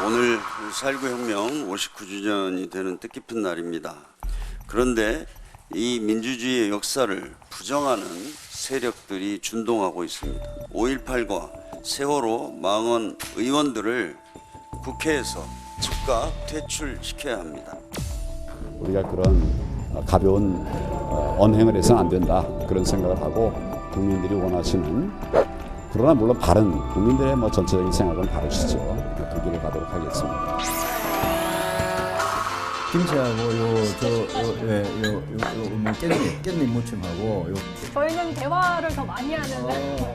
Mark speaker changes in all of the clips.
Speaker 1: 오늘 4.19 혁명 59주년이 되는 뜻깊은 날입니다. 그런데 이 민주주의의 역사를 부정하는 세력들이 준동하고 있습니다. 5.18과 세월호 망언 의원들을 국회에서 즉각 퇴출시켜야 합니다.
Speaker 2: 우리가 그런 가벼운 언행을 해서는 안 된다, 그런 생각을 하고 국민들이 원하시는, 그러나 물론 바른 국민들의 전체적인 생각은 바르시죠. 그 길을 가도록 하겠습니다.
Speaker 3: 김치하고 깻잎 무침하고
Speaker 4: 저희는 대화를 더 많이 하는데.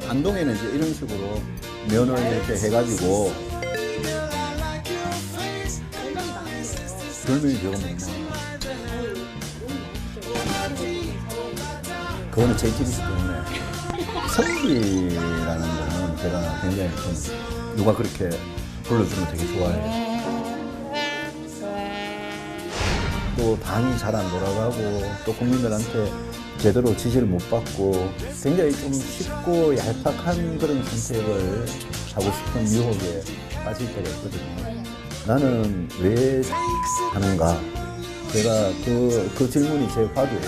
Speaker 3: 안동에는 이제 이런 식으로 면을 이렇게 해가지고 별명이 저거 뭐냐? 그거는 JTBC 때문에 선비라는 거는 제가 굉장히 좀 누가 그렇게 불러주면 되게 좋아해요. 또 당이 잘 안 돌아가고 또 국민들한테 제대로 지지를 못 받고 굉장히 좀 쉽고 얄팍한 그런 선택을 하고 싶은 유혹에 빠질 때가 있거든요. 나는 왜 하는가? 제가 그 질문이 제 화두예요.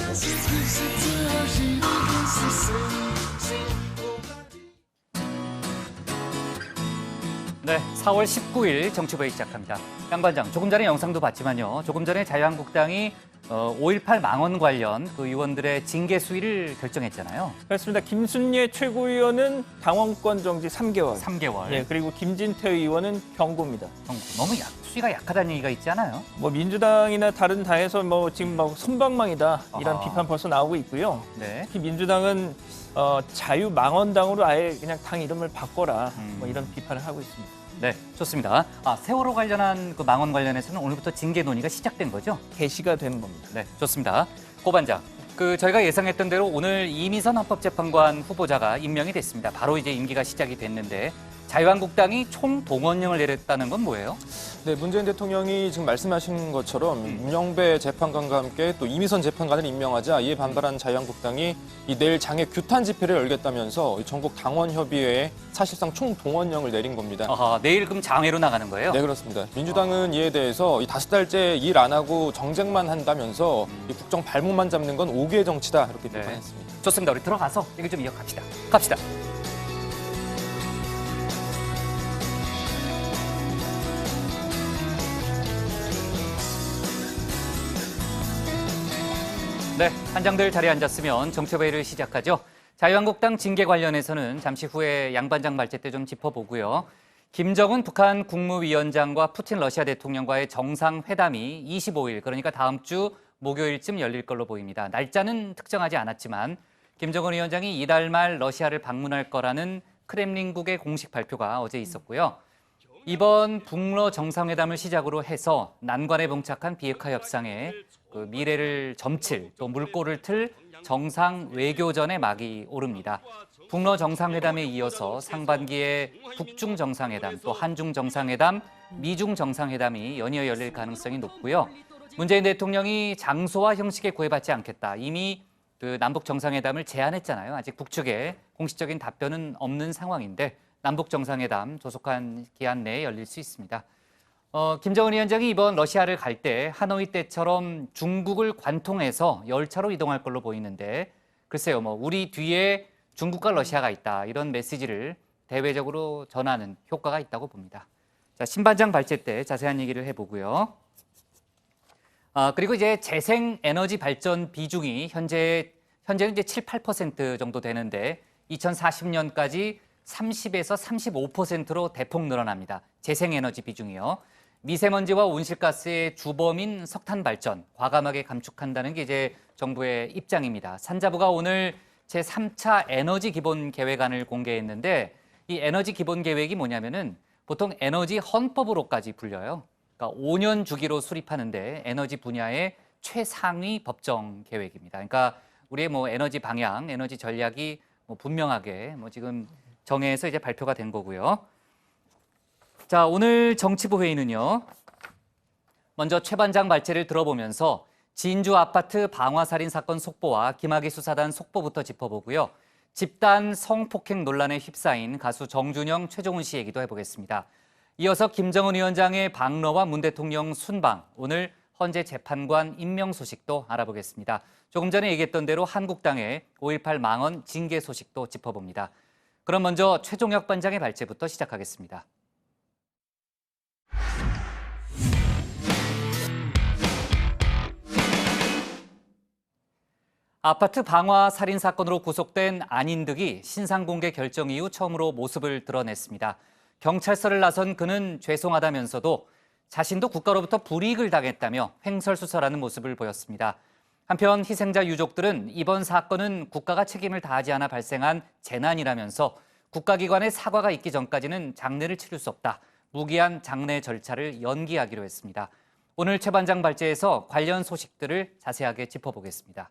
Speaker 5: 네, 4월 19일 정치부회 시작합니다. 양반장, 조금 전에 영상도 봤지만요. 조금 전에 자유한국당이 5.18 망언 관련 그 의원들의 징계 수위를 결정했잖아요.
Speaker 6: 그렇습니다. 김순례 최고위원은 당원권 정지 3개월.
Speaker 5: 3개월.
Speaker 6: 예, 그리고 김진태 의원은 경고입니다.
Speaker 5: 너무 수위가 약하다는 얘기가 있지 않아요?
Speaker 6: 민주당이나 다른 당에서 지금 선방망이다 이런 비판 벌써 나오고 있고요.
Speaker 5: 네.
Speaker 6: 특히 민주당은 자유망언당으로 아예 그냥 당 이름을 바꿔라 이런 비판을 하고 있습니다.
Speaker 5: 네, 좋습니다. 세월호 관련한 그 망언 관련해서는 오늘부터 징계 논의가 시작된 거죠?
Speaker 6: 개시가 되는 겁니다.
Speaker 5: 네, 좋습니다. 고 반장, 저희가 예상했던 대로 오늘 이미선 헌법재판관 후보자가 임명이 됐습니다. 바로 이제 임기가 시작이 됐는데 자유한국당이 총동원령을 내렸다는 건 뭐예요?
Speaker 7: 네, 문재인 대통령이 지금 말씀하신 것처럼 문영배 재판관과 함께 또 이미선 재판관을 임명하자 이에 반발한 자유한국당이 내일 장애 규탄 집회를 열겠다면서 전국 당원협의회에 사실상 총동원령을 내린 겁니다.
Speaker 5: 내일 그럼 장외로 나가는 거예요?
Speaker 7: 네, 그렇습니다. 민주당은 이에 대해서 5달째 일 안 하고 정쟁만 한다면서 이 국정 발목만 잡는 건 오기의 정치다 이렇게 비판했습니다.
Speaker 5: 좋습니다. 우리 들어가서 얘기 좀 이어갑시다. 갑시다. 네, 한장들 자리에 앉았으면 정치회의를 시작하죠. 자유한국당 징계 관련해서는 잠시 후에 양반장 말제 때 좀 짚어보고요. 김정은 북한 국무위원장과 푸틴 러시아 대통령과의 정상회담이 25일, 그러니까 다음 주 목요일쯤 열릴 걸로 보입니다. 날짜는 특정하지 않았지만 김정은 위원장이 이달 말 러시아를 방문할 거라는 크렘린국의 공식 발표가 어제 있었고요. 이번 북러 정상회담을 시작으로 해서 난관에 봉착한 비핵화 협상에 미래를 점칠, 또 물꼬를 틀 정상 외교전의 막이 오릅니다. 북러 정상회담에 이어서 상반기에 북중 정상회담, 또 한중 정상회담, 미중 정상회담이 연이어 열릴 가능성이 높고요. 문재인 대통령이 장소와 형식에 구애받지 않겠다. 이미 남북 정상회담을 제안했잖아요. 아직 북측에 공식적인 답변은 없는 상황인데 남북 정상회담 조속한 기한 내에 열릴 수 있습니다. 김정은 위원장이 이번 러시아를 갈 때 하노이 때처럼 중국을 관통해서 열차로 이동할 걸로 보이는데 글쎄요, 우리 뒤에 중국과 러시아가 있다 이런 메시지를 대외적으로 전하는 효과가 있다고 봅니다. 자, 신반장 발제 때 자세한 얘기를 해보고요. 그리고 이제 재생 에너지 발전 비중이 현재는 이제 7, 8% 정도 되는데 2040년까지 30에서 35%로 대폭 늘어납니다. 재생 에너지 비중이요. 미세먼지와 온실가스의 주범인 석탄 발전 과감하게 감축한다는 게 이제 정부의 입장입니다. 산자부가 오늘 제3차 에너지 기본 계획안을 공개했는데 이 에너지 기본 계획이 뭐냐면은 보통 에너지 헌법으로까지 불려요. 그러니까 5년 주기로 수립하는데 에너지 분야의 최상위 법정 계획입니다. 그러니까 우리의 에너지 방향, 에너지 전략이 분명하게 지금 정해서 이제 발표가 된 거고요. 자, 오늘 정치부 회의는요. 먼저 최 반장 발제를 들어보면서 진주 아파트 방화살인 사건 속보와 김학의 수사단 속보부터 짚어보고요. 집단 성폭행 논란에 휩싸인 가수 정준영, 최종훈 씨 얘기도 해보겠습니다. 이어서 김정은 위원장의 방러와 문 대통령 순방, 오늘 헌재 재판관 임명 소식도 알아보겠습니다. 조금 전에 얘기했던 대로 한국당의 5.18 망언 징계 소식도 짚어봅니다. 그럼 먼저 최종혁 반장의 발제부터 시작하겠습니다. 아파트 방화 살인 사건으로 구속된 안인득이 신상 공개 결정 이후 처음으로 모습을 드러냈습니다. 경찰서를 나선 그는 죄송하다면서도 자신도 국가로부터 불이익을 당했다며 횡설수설하는 모습을 보였습니다. 한편 희생자 유족들은 이번 사건은 국가가 책임을 다하지 않아 발생한 재난이라면서 국가기관의 사과가 있기 전까지는 장례를 치를 수 없다. 무기한 장례 절차를 연기하기로 했습니다. 오늘 최 반장 발제에서 관련 소식들을 자세하게 짚어보겠습니다.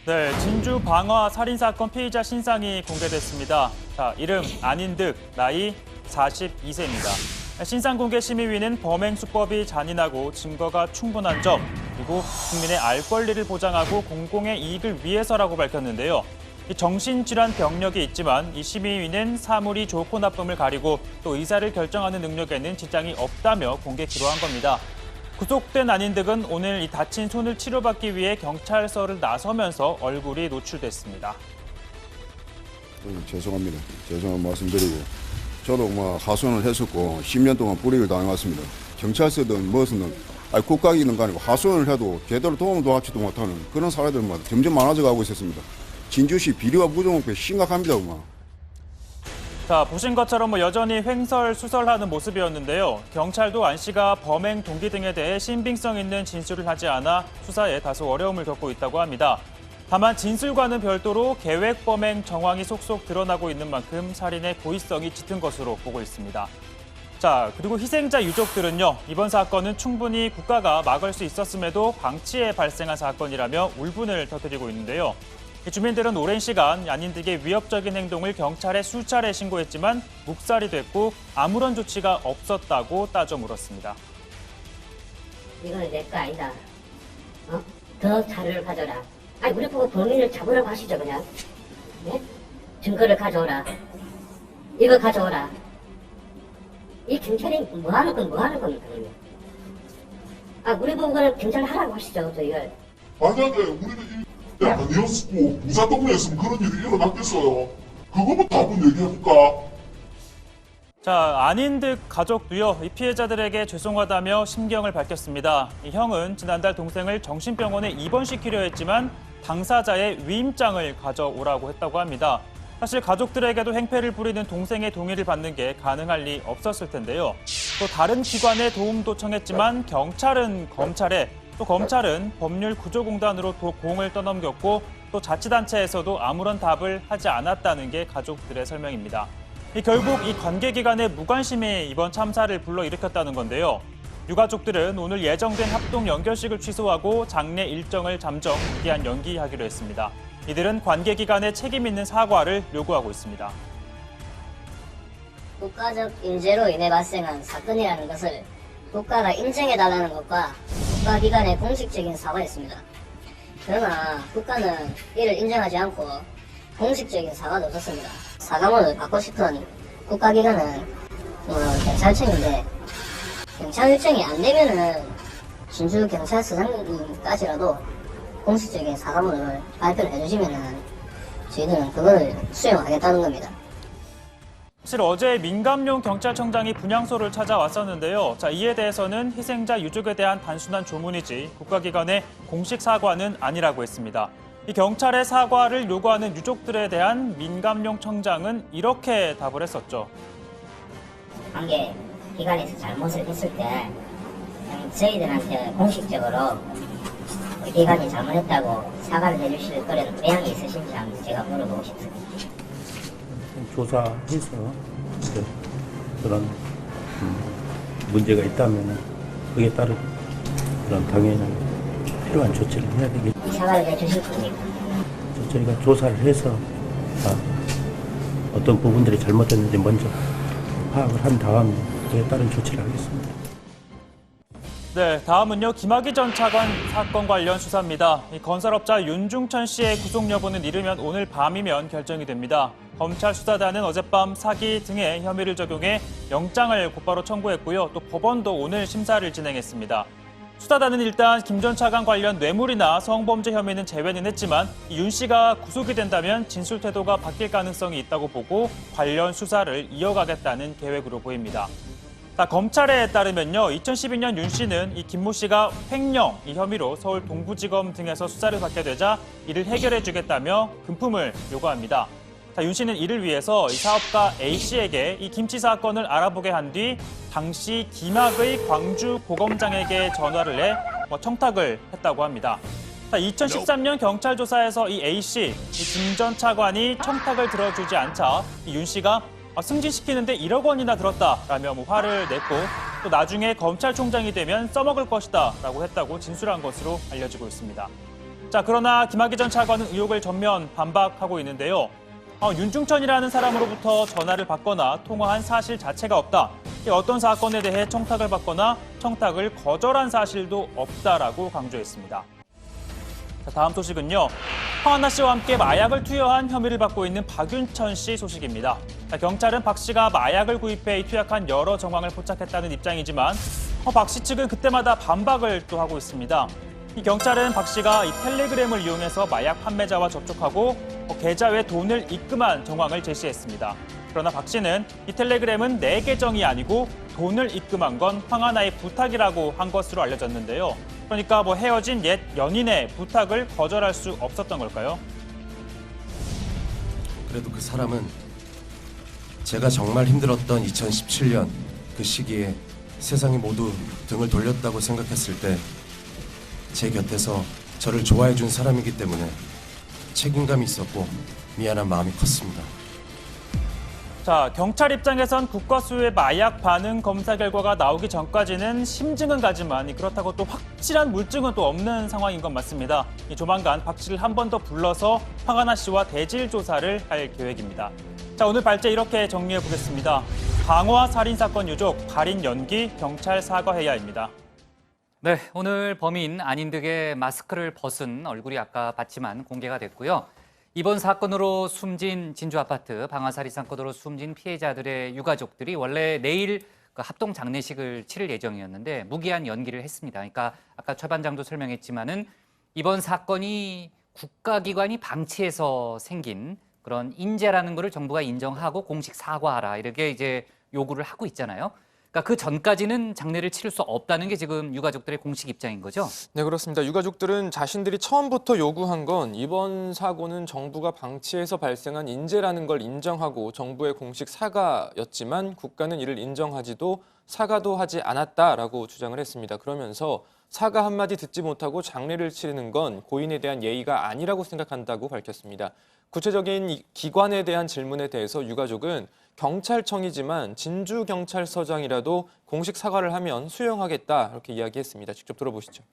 Speaker 8: 네, 진주 방화 살인사건 피의자 신상이 공개됐습니다. 자, 이름 안인득, 나이 42세입니다. 신상 공개 심의위는 범행 수법이 잔인하고 증거가 충분한 점, 그리고 국민의 알 권리를 보장하고 공공의 이익을 위해서라고 밝혔는데요. 이 정신질환 병력이 있지만 이 심의위는 사물이 좋고 나쁨을 가리고 또 의사를 결정하는 능력에는 지장이 없다며 공개 기로한 겁니다. 구속된 안인득은 오늘 이 다친 손을 치료받기 위해 경찰서를 나서면서 얼굴이 노출됐습니다.
Speaker 9: 죄송합니다. 죄송한 말씀드리고 저도 하소연을 했었고 10년 동안 불이익을 당해왔습니다. 경찰서든 무엇이든 국가기관은 아니고 하소연을 해도 제대로 도움도 하지도 못하는 그런 사례들마다 점점 많아져 가고 있었습니다. 진주시 비리와 부정부패 심각합니다.
Speaker 8: 자, 보신 것처럼 여전히 횡설수설하는 모습이었는데요. 경찰도 안 씨가 범행 동기 등에 대해 신빙성 있는 진술을 하지 않아 수사에 다소 어려움을 겪고 있다고 합니다. 다만 진술과는 별도로 계획 범행 정황이 속속 드러나고 있는 만큼 살인의 고의성이 짙은 것으로 보고 있습니다. 자, 그리고 희생자 유족들은요, 이번 사건은 충분히 국가가 막을 수 있었음에도 방치에 발생한 사건이라며 울분을 터뜨리고 있는데요. 주민들은 오랜 시간 안인득의 위협적인 행동을 경찰에 수차례 신고했지만 묵살이 됐고 아무런 조치가 없었다고 따져 물었습니다.
Speaker 10: 이건 내 거 아니다. 더 자료를 가져라. 아니 우리 보고 범인을 잡으라고 하시죠 그냥. 네? 증거를 가져오라. 이거 가져오라. 이 경찰이 뭐 하는 겁니까? 우리 보고 그냥 경찰 하라고 하시죠 저 이걸.
Speaker 11: 만약에 우리는 아니었고 무자동이었으면 그런 일이 일어났겠어요. 그거부터 한번 얘기해볼까?
Speaker 8: 자, 안인득 가족도요, 이 피해자들에게 죄송하다며 심경을 밝혔습니다. 이 형은 지난달 동생을 정신병원에 입원시키려 했지만 당사자의 위임장을 가져오라고 했다고 합니다. 사실 가족들에게도 행패를 부리는 동생의 동의를 받는 게 가능할 리 없었을 텐데요. 또 다른 기관의 도움도 청했지만 경찰은 검찰에, 또 검찰은 법률구조공단으로 공을 떠넘겼고 또 자치단체에서도 아무런 답을 하지 않았다는 게 가족들의 설명입니다. 결국 이 관계기관의 무관심이 이번 참사를 불러일으켰다는 건데요. 유가족들은 오늘 예정된 합동 연결식을 취소하고 장례 일정을 잠정 무기한 연기하기로 했습니다. 이들은 관계기관의 책임 있는 사과를 요구하고 있습니다.
Speaker 10: 국가적 인재로 인해 발생한 사건이라는 것을 국가가 인정해달라는 것과 국가기관의 공식적인 사과였습니다. 그러나 국가는 이를 인정하지 않고 공식적인 사과도 없었습니다. 사과문을 받고 싶은 국가기관은 경찰청인데 경찰 일정이 안 되면은 진주경찰서장님까지라도 공식적인 사과문을 발표를 해주시면은 저희들은 그걸 수용하겠다는 겁니다.
Speaker 8: 사실 어제 민감용 경찰청장이 분향소를 찾아왔었는데요. 자, 이에 대해서는 희생자 유족에 대한 단순한 조문이지 국가기관의 공식 사과는 아니라고 했습니다. 이 경찰의 사과를 요구하는 유족들에 대한 민감용 청장은 이렇게 답을 했었죠.
Speaker 10: 관계 기관에서 잘못을 했을 때 저희들한테 공식적으로 우리 기관이 잘못했다고 사과를 해주실 그런 의향이 있으신지 한번 제가 물어보고 싶습니다.
Speaker 12: 조사해서 그런 문제가 있다면 그에 따른 그런 당연한 필요한 조치를 해야 되겠죠.
Speaker 10: 이 사과를 해주실 겁니까?
Speaker 12: 저희가 조사를 해서 어떤 부분들이 잘못됐는지 먼저 파악을 한 다음에 그에 따른 조치를 하겠습니다.
Speaker 8: 네, 다음은요. 김학의 전 차관 사건 관련 수사입니다. 이 건설업자 윤중천 씨의 구속 여부는 이르면 오늘 밤이면 결정이 됩니다. 검찰 수사단은 어젯밤 사기 등의 혐의를 적용해 영장을 곧바로 청구했고요. 또 법원도 오늘 심사를 진행했습니다. 수사단은 일단 김 전 차관 관련 뇌물이나 성범죄 혐의는 제외는 했지만 윤 씨가 구속이 된다면 진술 태도가 바뀔 가능성이 있다고 보고 관련 수사를 이어가겠다는 계획으로 보입니다. 검찰에 따르면요, 2012년 윤 씨는 이 김모 씨가 횡령 이 혐의로 서울 동부지검 등에서 수사를 받게 되자 이를 해결해주겠다며 금품을 요구합니다. 윤 씨는 이를 위해서 이 사업가 A 씨에게 이 김치 사건을 알아보게 한 뒤 당시 김학의 광주고검장에게 전화를 해 청탁을 했다고 합니다. 2013년 경찰 조사에서 이 A 씨, 김 전 차관이 청탁을 들어주지 않자 윤 씨가 승진시키는데 1억 원이나 들었다라며 화를 냈고 또 나중에 검찰총장이 되면 써먹을 것이다 라고 했다고 진술한 것으로 알려지고 있습니다. 그러나 김학의 전 차관은 의혹을 전면 반박하고 있는데요. 윤중천이라는 사람으로부터 전화를 받거나 통화한 사실 자체가 없다. 어떤 사건에 대해 청탁을 받거나 청탁을 거절한 사실도 없다라고 강조했습니다. 다음 소식은요. 황한나 씨와 함께 마약을 투여한 혐의를 받고 있는 박윤천 씨 소식입니다. 경찰은 박 씨가 마약을 구입해 투약한 여러 정황을 포착했다는 입장이지만 박 씨 측은 그때마다 반박을 또 하고 있습니다. 이 경찰은 박 씨가 이 텔레그램을 이용해서 마약 판매자와 접촉하고 계좌 외 돈을 입금한 정황을 제시했습니다. 그러나 박 씨는 이 텔레그램은 내 계정이 아니고 돈을 입금한 건 황한나의 부탁이라고 한 것으로 알려졌는데요. 그러니까 헤어진 옛 연인의 부탁을 거절할 수 없었던 걸까요?
Speaker 13: 그래도 그 사람은 제가 정말 힘들었던 2017년 그 시기에 세상이 모두 등을 돌렸다고 생각했을 때 제 곁에서 저를 좋아해 준 사람이기 때문에 책임감이 있었고 미안한 마음이 컸습니다.
Speaker 8: 경찰 입장에선 국과수의 마약 반응 검사 결과가 나오기 전까지는 심증은 가지만 그렇다고 또 확실한 물증은 또 없는 상황인 건 맞습니다. 조만간 박 씨를 한 번 더 불러서 황한나 씨와 대질 조사를 할 계획입니다. 오늘 발제 이렇게 정리해 보겠습니다. 강화 살인사건 유족, 발인 연기, 경찰 사과해야입니다.
Speaker 5: 네, 오늘 범인 아닌 듯의 마스크를 벗은 얼굴이 아까 봤지만 공개가 됐고요. 이번 사건으로 숨진 진주 아파트 방화살인 사건으로 숨진 피해자들의 유가족들이 원래 내일 합동 장례식을 치를 예정이었는데 무기한 연기를 했습니다. 그러니까 아까 최 반장도 설명했지만은 이번 사건이 국가기관이 방치해서 생긴 그런 인재라는 것을 정부가 인정하고 공식 사과하라 이렇게 이제 요구를 하고 있잖아요. 그러니까 그 전까지는 장례를 치를 수 없다는 게 지금 유가족들의 공식 입장인 거죠?
Speaker 7: 네, 그렇습니다. 유가족들은 자신들이 처음부터 요구한 건 이번 사고는 정부가 방치해서 발생한 인재라는 걸 인정하고 정부의 공식 사과였지만 국가는 이를 인정하지도 사과도 하지 않았다라고 주장을 했습니다. 그러면서 사과 한마디 듣지 못하고 장례를 치르는 건 고인에 대한 예의가 아니라고 생각한다고 밝혔습니다. 구체적인 기관에 대한 질문에 대해서 유가족은 경찰청이지만 진주경찰서장이라도 공식 사과를 하면 수용하겠다 이렇게 이야기했습니다. 직접 들어보시죠.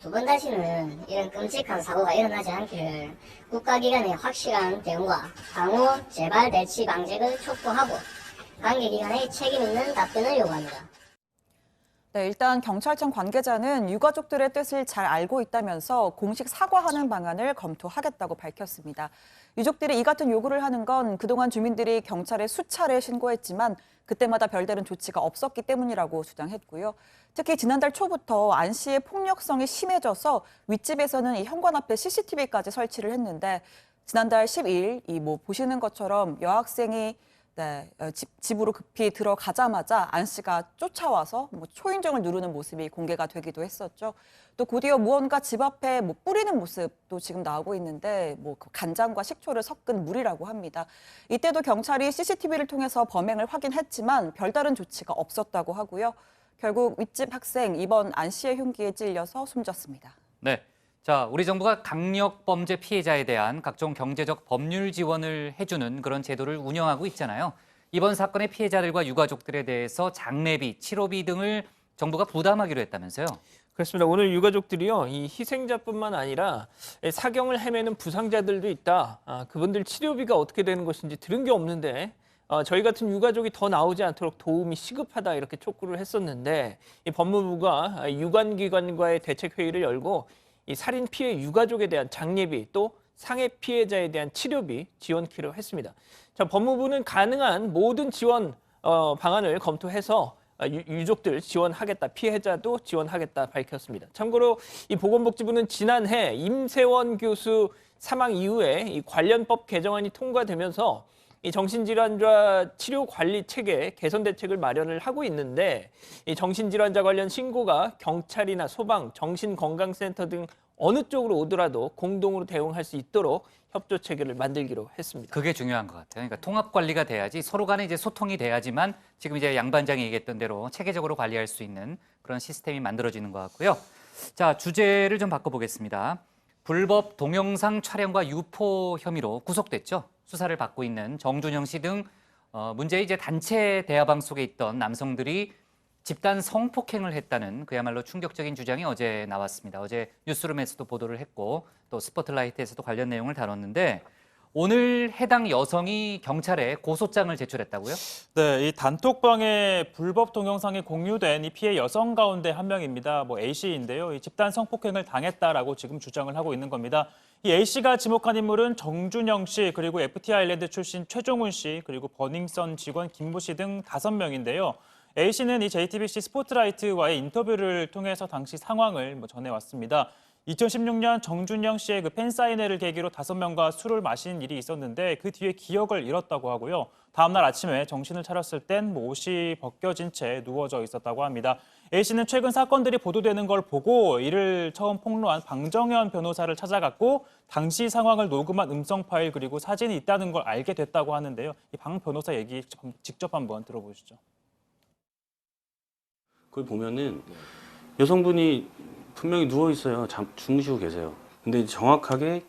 Speaker 10: 두 번 다시는 이런 끔찍한 사고가 일어나지 않기를 국가기관의 확실한 대응과 향후 재발 대치 방책을 촉구하고 관계기관의 책임 있는 답변을 요구합니다.
Speaker 14: 네, 일단 경찰청 관계자는 유가족들의 뜻을 잘 알고 있다면서 공식 사과하는 방안을 검토하겠다고 밝혔습니다. 유족들이 이 같은 요구를 하는 건 그동안 주민들이 경찰에 수차례 신고했지만 그때마다 별다른 조치가 없었기 때문이라고 주장했고요. 특히 지난달 초부터 안 씨의 폭력성이 심해져서 윗집에서는 이 현관 앞에 CCTV까지 설치를 했는데 지난달 12일 보시는 것처럼 여학생이 집으로 급히 들어가자마자 안 씨가 쫓아와서 초인종을 누르는 모습이 공개가 되기도 했었죠. 또 곧이어 무언가 집 앞에 뿌리는 모습도 지금 나오고 있는데 간장과 식초를 섞은 물이라고 합니다. 이때도 경찰이 CCTV를 통해서 범행을 확인했지만 별다른 조치가 없었다고 하고요. 결국 윗집 학생 이번 안 씨의 흉기에 찔려서 숨졌습니다.
Speaker 5: 네. 우리 정부가 강력범죄 피해자에 대한 각종 경제적 법률 지원을 해주는 그런 제도를 운영하고 있잖아요. 이번 사건의 피해자들과 유가족들에 대해서 장례비, 치료비 등을 정부가 부담하기로 했다면서요?
Speaker 6: 그렇습니다. 오늘 유가족들이요, 이 희생자뿐만 아니라 사경을 헤매는 부상자들도 있다. 그분들 치료비가 어떻게 되는 것인지 들은 게 없는데 저희 같은 유가족이 더 나오지 않도록 도움이 시급하다 이렇게 촉구를 했었는데 이 법무부가 유관기관과의 대책회의를 열고 이 살인 피해 유가족에 대한 장례비 또 상해 피해자에 대한 치료비 지원키로 했습니다. 자, 법무부는 가능한 모든 지원 방안을 검토해서 유족들 지원하겠다, 피해자도 지원하겠다 밝혔습니다. 참고로 이 보건복지부는 지난해 임세원 교수 사망 이후에 이 관련법 개정안이 통과되면서 이 정신질환자 치료 관리 체계 개선 대책을 마련을 하고 있는데 이 정신질환자 관련 신고가 경찰이나 소방, 정신건강센터 등 어느 쪽으로 오더라도 공동으로 대응할 수 있도록 협조 체계를 만들기로 했습니다.
Speaker 5: 그게 중요한 것 같아요. 그러니까 통합 관리가 돼야지 서로 간에 이제 소통이 돼야지만 지금 이제 양 반장이 얘기했던 대로 체계적으로 관리할 수 있는 그런 시스템이 만들어지는 것 같고요. 자, 주제를 좀 바꿔보겠습니다. 불법 동영상 촬영과 유포 혐의로 구속됐죠. 수사를 받고 있는 정준영 씨 등 문제의 이제 단체 대화방 속에 있던 남성들이 집단 성폭행을 했다는 그야말로 충격적인 주장이 어제 나왔습니다. 어제 뉴스룸에서도 보도를 했고 또 스포트라이트에서도 관련 내용을 다뤘는데 오늘 해당 여성이 경찰에 고소장을 제출했다고요?
Speaker 8: 네, 이 단톡방에 불법 동영상이 공유된 이 피해 여성 가운데 한 명입니다. A씨인데요. 이 집단 성폭행을 당했다라고 지금 주장을 하고 있는 겁니다. 이 A씨가 지목한 인물은 정준영 씨, 그리고 FT 아일랜드 출신 최종훈 씨, 그리고 버닝썬 직원 김모 씨 등 5명인데요. A씨는 이 JTBC 스포트라이트와의 인터뷰를 통해서 당시 상황을 전해왔습니다. 2016년 정준영 씨의 그 팬사인회를 계기로 5명과 술을 마신 일이 있었는데 그 뒤에 기억을 잃었다고 하고요. 다음 날 아침에 정신을 차렸을 땐 옷이 벗겨진 채 누워져 있었다고 합니다. A씨는 최근 사건들이 보도되는 걸 보고 이를 처음 폭로한 방정현 변호사를 찾아갔고 당시 상황을 녹음한 음성 파일 그리고 사진이 있다는 걸 알게 됐다고 하는데요. 이 방 변호사 얘기 직접 한번 들어보시죠.
Speaker 15: 그걸 보면은 여성분이 분명히 누워 있어요. 주무시고 계세요. 근데 정확하게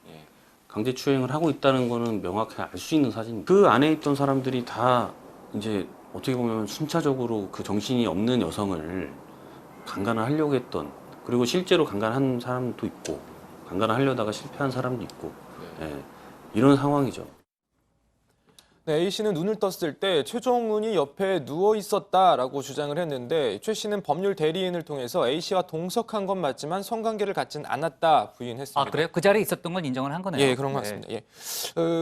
Speaker 15: 강제추행을 하고 있다는 거는 명확하게 알 수 있는 사진입니다. 그 안에 있던 사람들이 다 이제 어떻게 보면 순차적으로 그 정신이 없는 여성을 강간을 하려고 했던, 그리고 실제로 강간한 사람도 있고 강간을 하려다가 실패한 사람도 있고 이런 상황이죠.
Speaker 7: 네, A씨는 눈을 떴을 때 최종훈이 옆에 누워 있었다라고 주장을 했는데 최 씨는 법률 대리인을 통해서 A씨와 동석한 건 맞지만 성관계를 갖진 않았다 부인했습니다.
Speaker 5: 아, 그래요? 그 자리에 있었던 건 인정을 한 거네요.
Speaker 7: 예, 그런 것 같습니다. 예.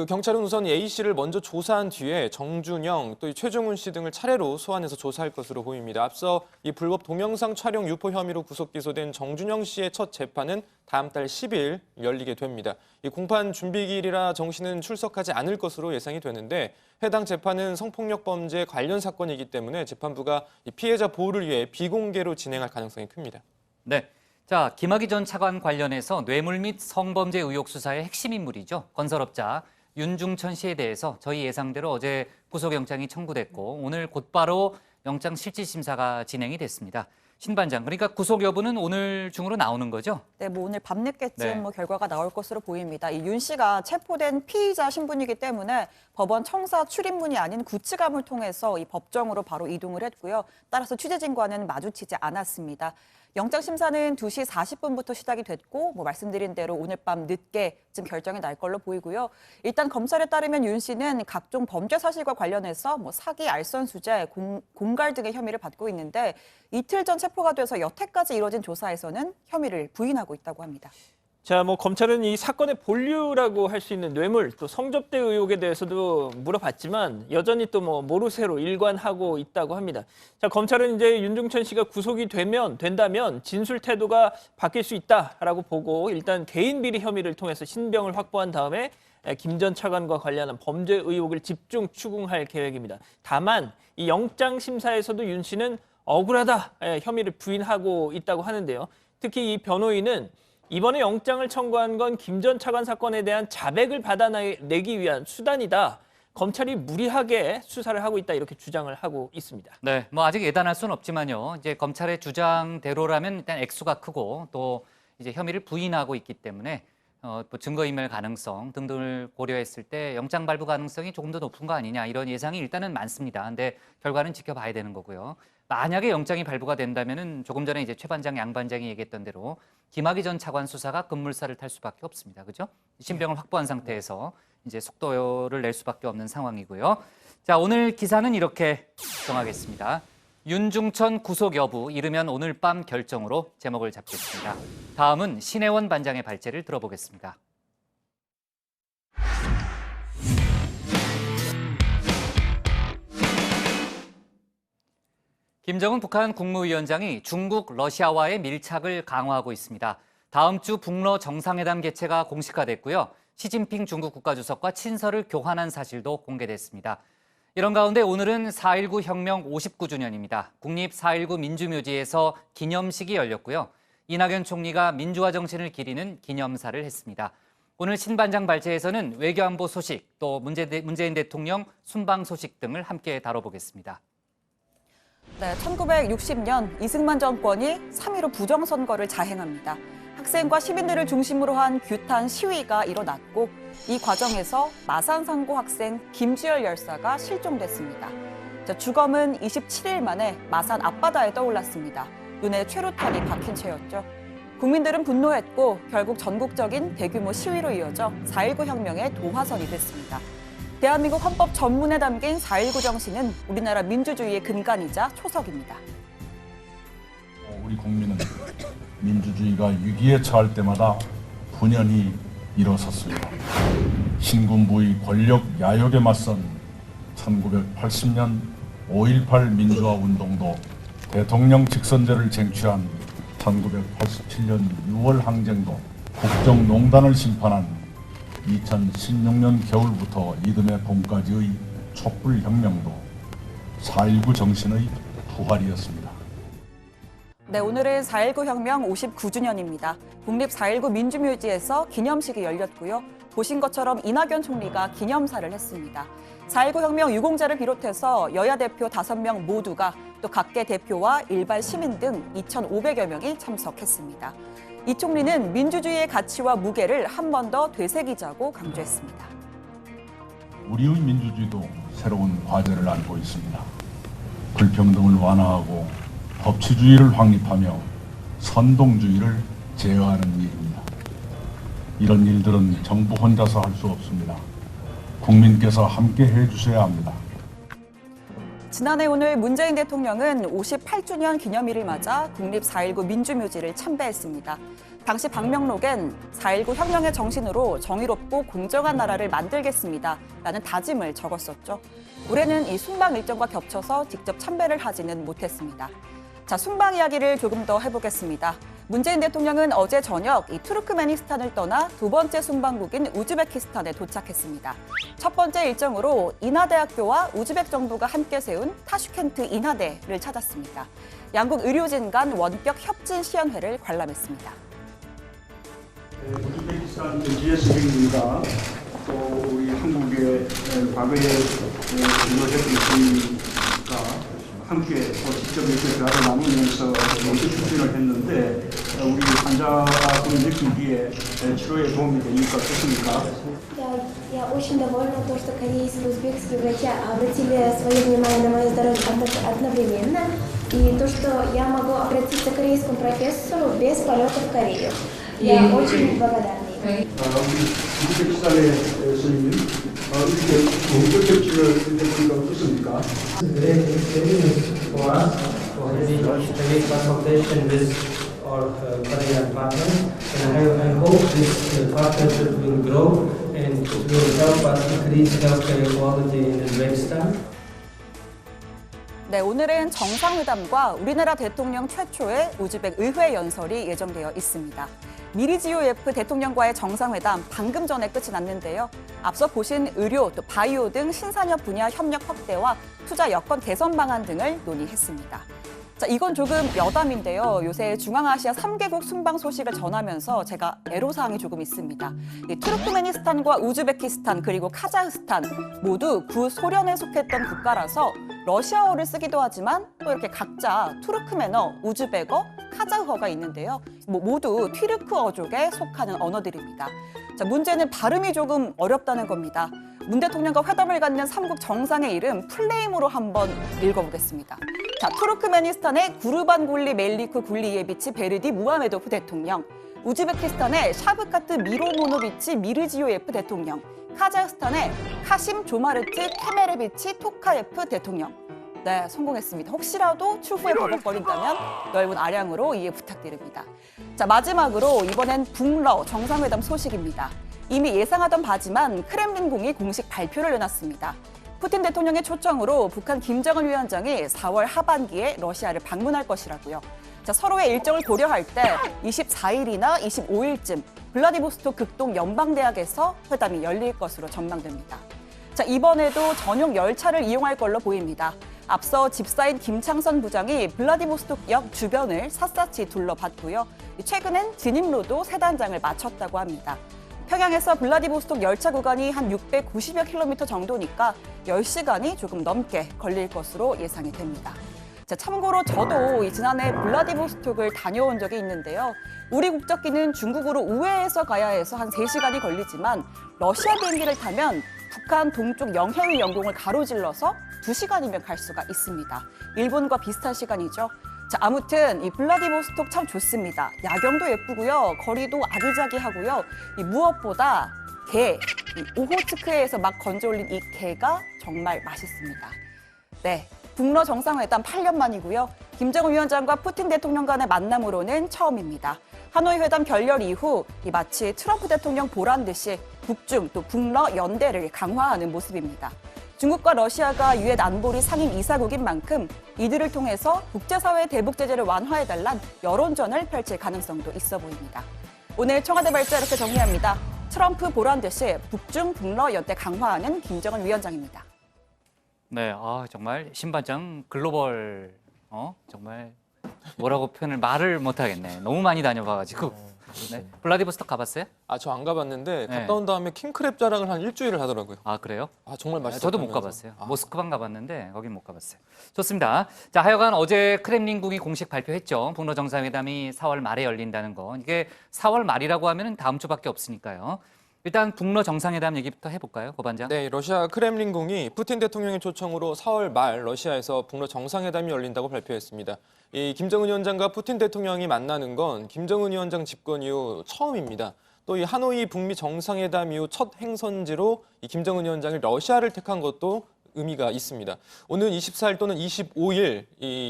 Speaker 7: 경찰은 우선 A씨를 먼저 조사한 뒤에 정준영, 또 최종훈 씨 등을 차례로 소환해서 조사할 것으로 보입니다. 앞서 이 불법 동영상 촬영 유포 혐의로 구속 기소된 정준영 씨의 첫 재판은 다음 달 10일 열리게 됩니다. 이 공판 준비기일이라 정 씨는 출석하지 않을 것으로 예상이 되는데 해당 재판은 성폭력 범죄 관련 사건이기 때문에 재판부가 이 피해자 보호를 위해 비공개로 진행할 가능성이 큽니다.
Speaker 5: 네. 자, 김학의 전 차관 관련해서 뇌물 및 성범죄 의혹 수사의 핵심 인물이죠. 건설업자 윤중천 씨에 대해서 저희 예상대로 어제 구속영장이 청구됐고 오늘 곧바로 영장 실질심사가 진행이 됐습니다. 신 반장, 그러니까 구속 여부는 오늘 중으로 나오는 거죠?
Speaker 14: 네, 뭐 오늘 밤늦게쯤
Speaker 5: 네.
Speaker 14: 결과가 나올 것으로 보입니다. 이 윤 씨가 체포된 피의자 신분이기 때문에 법원 청사 출입문이 아닌 구치감을 통해서 이 법정으로 바로 이동을 했고요. 따라서 취재진과는 마주치지 않았습니다. 영장 심사는 2시 40분부터 시작이 됐고 말씀드린 대로 오늘 밤 늦게쯤 결정이 날 걸로 보이고요. 일단 검찰에 따르면 윤 씨는 각종 범죄 사실과 관련해서 사기, 알선수재, 공갈 등의 혐의를 받고 있는데 이틀 전 체포가 돼서 여태까지 이뤄진 조사에서는 혐의를 부인하고 있다고 합니다.
Speaker 6: 자, 검찰은 이 사건의 본류라고 할 수 있는 뇌물, 또 성접대 의혹에 대해서도 물어봤지만 여전히 또 모르쇠로 일관하고 있다고 합니다. 자, 검찰은 이제 윤중천 씨가 구속이 된다면 진술 태도가 바뀔 수 있다라고 보고 일단 개인 비리 혐의를 통해서 신병을 확보한 다음에 김 전 차관과 관련한 범죄 의혹을 집중 추궁할 계획입니다. 다만 이 영장 심사에서도 윤 씨는 억울하다 혐의를 부인하고 있다고 하는데요. 특히 이 변호인은 이번에 영장을 청구한 건 김 전 차관 사건에 대한 자백을 받아내기 위한 수단이다. 검찰이 무리하게 수사를 하고 있다 이렇게 주장을 하고 있습니다.
Speaker 5: 네, 아직 예단할 수는 없지만요. 이제 검찰의 주장대로라면 일단 액수가 크고 또 이제 혐의를 부인하고 있기 때문에 증거인멸 가능성 등등을 고려했을 때 영장 발부 가능성이 조금 더 높은 거 아니냐 이런 예상이 일단은 많습니다. 근데 결과는 지켜봐야 되는 거고요. 만약에 영장이 발부가 된다면은 조금 전에 이제 최 반장, 양 반장이 얘기했던 대로 김학의 전 차관 수사가 급물살을 탈 수밖에 없습니다. 그죠? 신병을 확보한 상태에서 이제 속도를 낼 수밖에 없는 상황이고요. 자, 오늘 기사는 이렇게 정하겠습니다. 윤중천 구속 여부 이르면 오늘 밤 결정으로 제목을 잡겠습니다. 다음은 신혜원 반장의 발제를 들어보겠습니다. 김정은 북한 국무위원장이 중국, 러시아와의 밀착을 강화하고 있습니다. 다음 주 북러 정상회담 개최가 공식화됐고요. 시진핑 중국 국가주석과 친서를 교환한 사실도 공개됐습니다. 이런 가운데 오늘은 4.19 혁명 59주년입니다. 국립 4.19 민주묘지에서 기념식이 열렸고요. 이낙연 총리가 민주화 정신을 기리는 기념사를 했습니다. 오늘 신반장 발제에서는 외교안보 소식, 또 문재인 대통령 순방 소식 등을 함께 다뤄보겠습니다.
Speaker 14: 네, 1960년 이승만 정권이 3.15 부정선거를 자행합니다. 학생과 시민들을 중심으로 한 규탄 시위가 일어났고 이 과정에서 마산상고 학생 김주열 열사가 실종됐습니다. 주검은 27일 만에 마산 앞바다에 떠올랐습니다. 눈에 최루탄이 박힌 채였죠. 국민들은 분노했고 결국 전국적인 대규모 시위로 이어져 4.19 혁명의 도화선이 됐습니다. 대한민국 헌법 전문에 담긴 4.19 정신은 우리나라 민주주의의 근간이자 초석입니다.
Speaker 16: 우리 국민은 민주주의가 위기에 처할 때마다 분연히 일어섰습니다. 신군부의 권력 야욕에 맞선 1980년 5.18 민주화 운동도 대통령 직선제를 쟁취한 1987년 6월 항쟁도 국정농단을 심판한 2016년 겨울부터 이듬해 봄까지의 촛불혁명도 4.19 정신의 부활이었습니다.
Speaker 14: 네, 오늘은 4.19 혁명 59주년입니다. 국립 4.19 민주묘지에서 기념식이 열렸고요. 보신 것처럼 이낙연 총리가 기념사를 했습니다. 4.19 혁명 유공자를 비롯해서 여야 대표 5명 모두가 또 각계 대표와 일반 시민 등 2,500여 명이 참석했습니다. 이 총리는 민주주의의 가치와 무게를 한 번 더 되새기자고 강조했습니다.
Speaker 16: 우리의 민주주의도 새로운 과제를 안고 있습니다. 불평등을 완화하고 법치주의를 확립하며 선동주의를 제어하는 일입니다. 이런 일들은 정부 혼자서 할 수 없습니다. 국민께서 함께 해주셔야 합니다.
Speaker 14: 지난해 오늘 문재인 대통령은 58주년 기념일을 맞아 국립 4.19 민주묘지를 참배했습니다. 당시 방명록엔 4.19 혁명의 정신으로 정의롭고 공정한 나라를 만들겠습니다 라는 다짐을 적었었죠. 올해는 이 순방 일정과 겹쳐서 직접 참배를 하지는 못했습니다. 자, 순방 이야기를 조금 더 해보겠습니다. 문재인 대통령은 어제 저녁 이 투르크메니스탄을 떠나 두 번째 순방국인 우즈베키스탄에 도착했습니다. 첫 번째 일정으로 인하대학교와 우즈벡 정부가 함께 세운 타슈켄트 인하대를 찾았습니다. 양국 의료진 간 원격 협진 시연회를 관람했습니다.
Speaker 17: 우즈베키스탄 GSB입니다. 또 우리 한국의 과거에 인도대표가 함께 직접 이렇게 대화를 나누면서 연수 추진을 했는데 우리 환자분이 느끼기에 치료에 도움이 되니까 좋습니까?
Speaker 18: Я очень довольна, то, что корейские и узбекские врачи обратили свое внимание на мое здоровье одновременно, и то, что я могу обратиться к корейскому профессору без полета в Корею. Я очень благодарна.
Speaker 17: 우리 우즈베키스탄의 선생님, 이렇게 원격 협진을 해보니까 어떻습니까?
Speaker 19: For us, for having a consultation with our Korean partners, and I hope this partnership will grow and it will help us increase healthcare quality in Uzbekistan.
Speaker 14: 네, 오늘은 정상회담과 우리나라 대통령 최초의 우즈벡 의회 연설이 예정되어 있습니다. 미리지요예프 대통령과의 정상회담 방금 전에 끝이 났는데요. 앞서 보신 의료, 또 바이오 등 신산업 분야 협력 확대와 투자 여건 개선 방안 등을 논의했습니다. 자, 이건 조금 여담인데요. 요새 중앙아시아 3개국 순방 소식을 전하면서 제가 애로사항이 조금 있습니다. 투르크메니스탄과 우즈베키스탄 그리고 카자흐스탄 모두 구소련에 속했던 국가라서 러시아어를 쓰기도 하지만 또 이렇게 각자 투르크메너, 우즈베거, 카자흐어가 있는데요. 모두 튀르크어족에 속하는 언어들입니다. 자, 문제는 발음이 조금 어렵다는 겁니다. 문 대통령과 회담을 갖는 3국 정상의 이름 플레임으로 한번 읽어보겠습니다. 자, 투르크메니스탄의 구르반굴리 멜리크 굴리예비치 베르디 무하메도프 대통령, 우즈베키스탄의 샤브카트 미로모노비치 미르지요예프 대통령, 카자흐스탄의 카심 조마르트 케메레비치 토카예프 대통령. 네, 성공했습니다. 혹시라도 추후에 버벅거린다면 넓은 아량으로 이해 부탁드립니다. 자, 마지막으로 이번엔 북러 정상회담 소식입니다. 이미 예상하던 바지만 크렘린궁이 공식 발표를 내놨습니다. 푸틴 대통령의 초청으로 북한 김정은 위원장이 4월 하반기에 러시아를 방문할 것이라고요. 자, 서로의 일정을 고려할 때 24일이나 25일쯤 블라디보스토크 극동 연방대학에서 회담이 열릴 것으로 전망됩니다. 자, 이번에도 전용 열차를 이용할 걸로 보입니다. 앞서 집사인 김창선 부장이 블라디보스토크역 주변을 샅샅이 둘러봤고요. 최근엔 진입로도 세 단장을 마쳤다고 합니다. 평양에서 블라디보스토크 열차 구간이 한 690여 킬로미터 정도니까 10시간이 조금 넘게 걸릴 것으로 예상이 됩니다. 자, 참고로 저도 지난해 블라디보스토크를 다녀온 적이 있는데요. 우리 국적기는 중국으로 우회해서 가야 해서 한 3시간이 걸리지만 러시아 비행기를 타면 북한 동쪽 영해위 영공을 가로질러서 2시간이면 갈 수가 있습니다. 일본과 비슷한 시간이죠. 자, 아무튼 이 블라디보스토크 참 좋습니다. 야경도 예쁘고요. 거리도 아기자기하고요. 이 무엇보다 게, 이 오호츠크에서 막 건져올린 이 게가 정말 맛있습니다. 네, 북러 정상회담 8년 만이고요. 김정은 위원장과 푸틴 대통령 간의 만남으로는 처음입니다. 하노이 회담 결렬 이후 마치 트럼프 대통령 보란 듯이 북중 또 북러 연대를 강화하는 모습입니다. 중국과 러시아가 유엔 안보리 상임 이사국인 만큼 이들을 통해서 국제사회의 대북 제재를 완화해달란 여론전을 펼칠 가능성도 있어 보입니다. 오늘 청와대 발자 이렇게 정리합니다. 트럼프 보란 듯이 북중 북러 연대 강화하는 김정은 위원장입니다.
Speaker 5: 네, 정말 신반장 글로벌 정말 뭐라고 표현을 말을 못하겠네. 너무 많이 다녀봐가지고. 네. 블라디보스토크 가봤어요?
Speaker 7: 저 안 가봤는데
Speaker 5: 네.
Speaker 7: 갔다 온 다음에 킹크랩 자랑을 한 일주일을 하더라고요.
Speaker 5: 아, 그래요?
Speaker 7: 정말 맛있었어요.
Speaker 5: 저도 못 가봤어요. 모스크바는 가봤는데 거긴 못 가봤어요. 좋습니다. 자, 하여간 어제 크렘린궁이 공식 발표했죠. 북러 정상회담이 4월 말에 열린다는 거. 이게 4월 말이라고 하면 다음 주밖에 없으니까요. 일단 북러 정상회담 얘기부터 해볼까요, 고반장?
Speaker 7: 네, 러시아 크렘린궁이 푸틴 대통령의 초청으로 4월 말 러시아에서 북러 정상회담이 열린다고 발표했습니다. 이 김정은 위원장과 푸틴 대통령이 만나는 건 김정은 위원장 집권 이후 처음입니다. 또 이 하노이 북미 정상회담 이후 첫 행선지로 이 김정은 위원장이 러시아를 택한 것도 의미가 있습니다. 오는 24일 또는 25일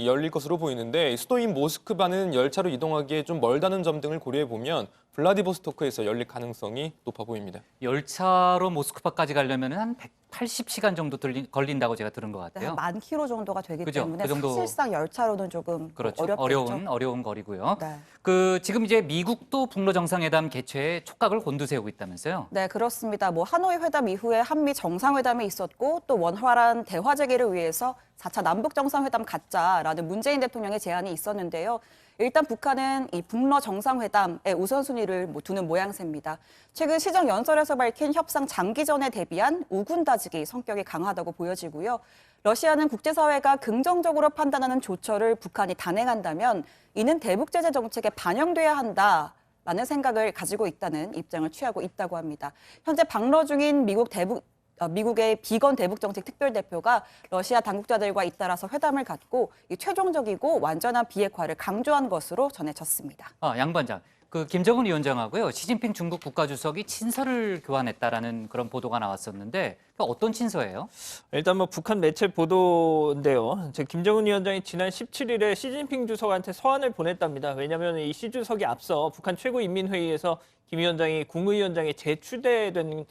Speaker 7: 열릴 것으로 보이는데 수도인 모스크바는 열차로 이동하기에 좀 멀다는 점 등을 고려해 보면 블라디보스토크에서 열릴 가능성이 높아 보입니다.
Speaker 5: 열차로 모스크바까지 가려면 한 180시간 정도 걸린다고 제가 들은 것 같아요.
Speaker 14: 네, 10,000km 정도가 되기
Speaker 5: 그죠?
Speaker 14: 때문에
Speaker 5: 그 정도...
Speaker 14: 사실상 열차로는 조금
Speaker 5: 그렇죠.
Speaker 14: 어렵겠죠.
Speaker 5: 어려운 거리고요.
Speaker 14: 네.
Speaker 5: 지금 이제 미국도 북러 정상회담 개최에 촉각을 곤두세우고 있다면서요?
Speaker 14: 네, 그렇습니다. 하노이 회담 이후에 한미 정상회담이 있었고 또 원활한 대화 재개를 위해서 4차 남북 정상회담 갖자라는 문재인 대통령의 제안이 있었는데요. 일단 북한은 이 북러 정상회담의 우선순위를 두는 모양새입니다. 최근 시정연설에서 밝힌 협상 장기전에 대비한 우군다지기 성격이 강하다고 보여지고요. 러시아는 국제사회가 긍정적으로 판단하는 조처를 북한이 단행한다면 이는 대북 제재 정책에 반영돼야 한다라는 생각을 가지고 있다는 입장을 취하고 있다고 합니다. 현재 방러 중인 미국의 비건 대북정책 특별대표가 러시아 당국자들과 잇따라서 회담을 갖고 이 최종적이고 완전한 비핵화를 강조한 것으로 전해졌습니다.
Speaker 5: 양 반장, 김정은 위원장하고요 시진핑 중국 국가주석이 친서를 교환했다라는 그런 보도가 나왔었는데 어떤 친서예요? 일단
Speaker 6: 북한 매체 보도인데요. 김정은 위원장이 지난 17일에 시진핑 주석한테 서한을 보냈답니다. 왜냐하면 이 시 주석이 앞서 북한 최고인민회의에서 김 위원장이 국무위원장에 재추대된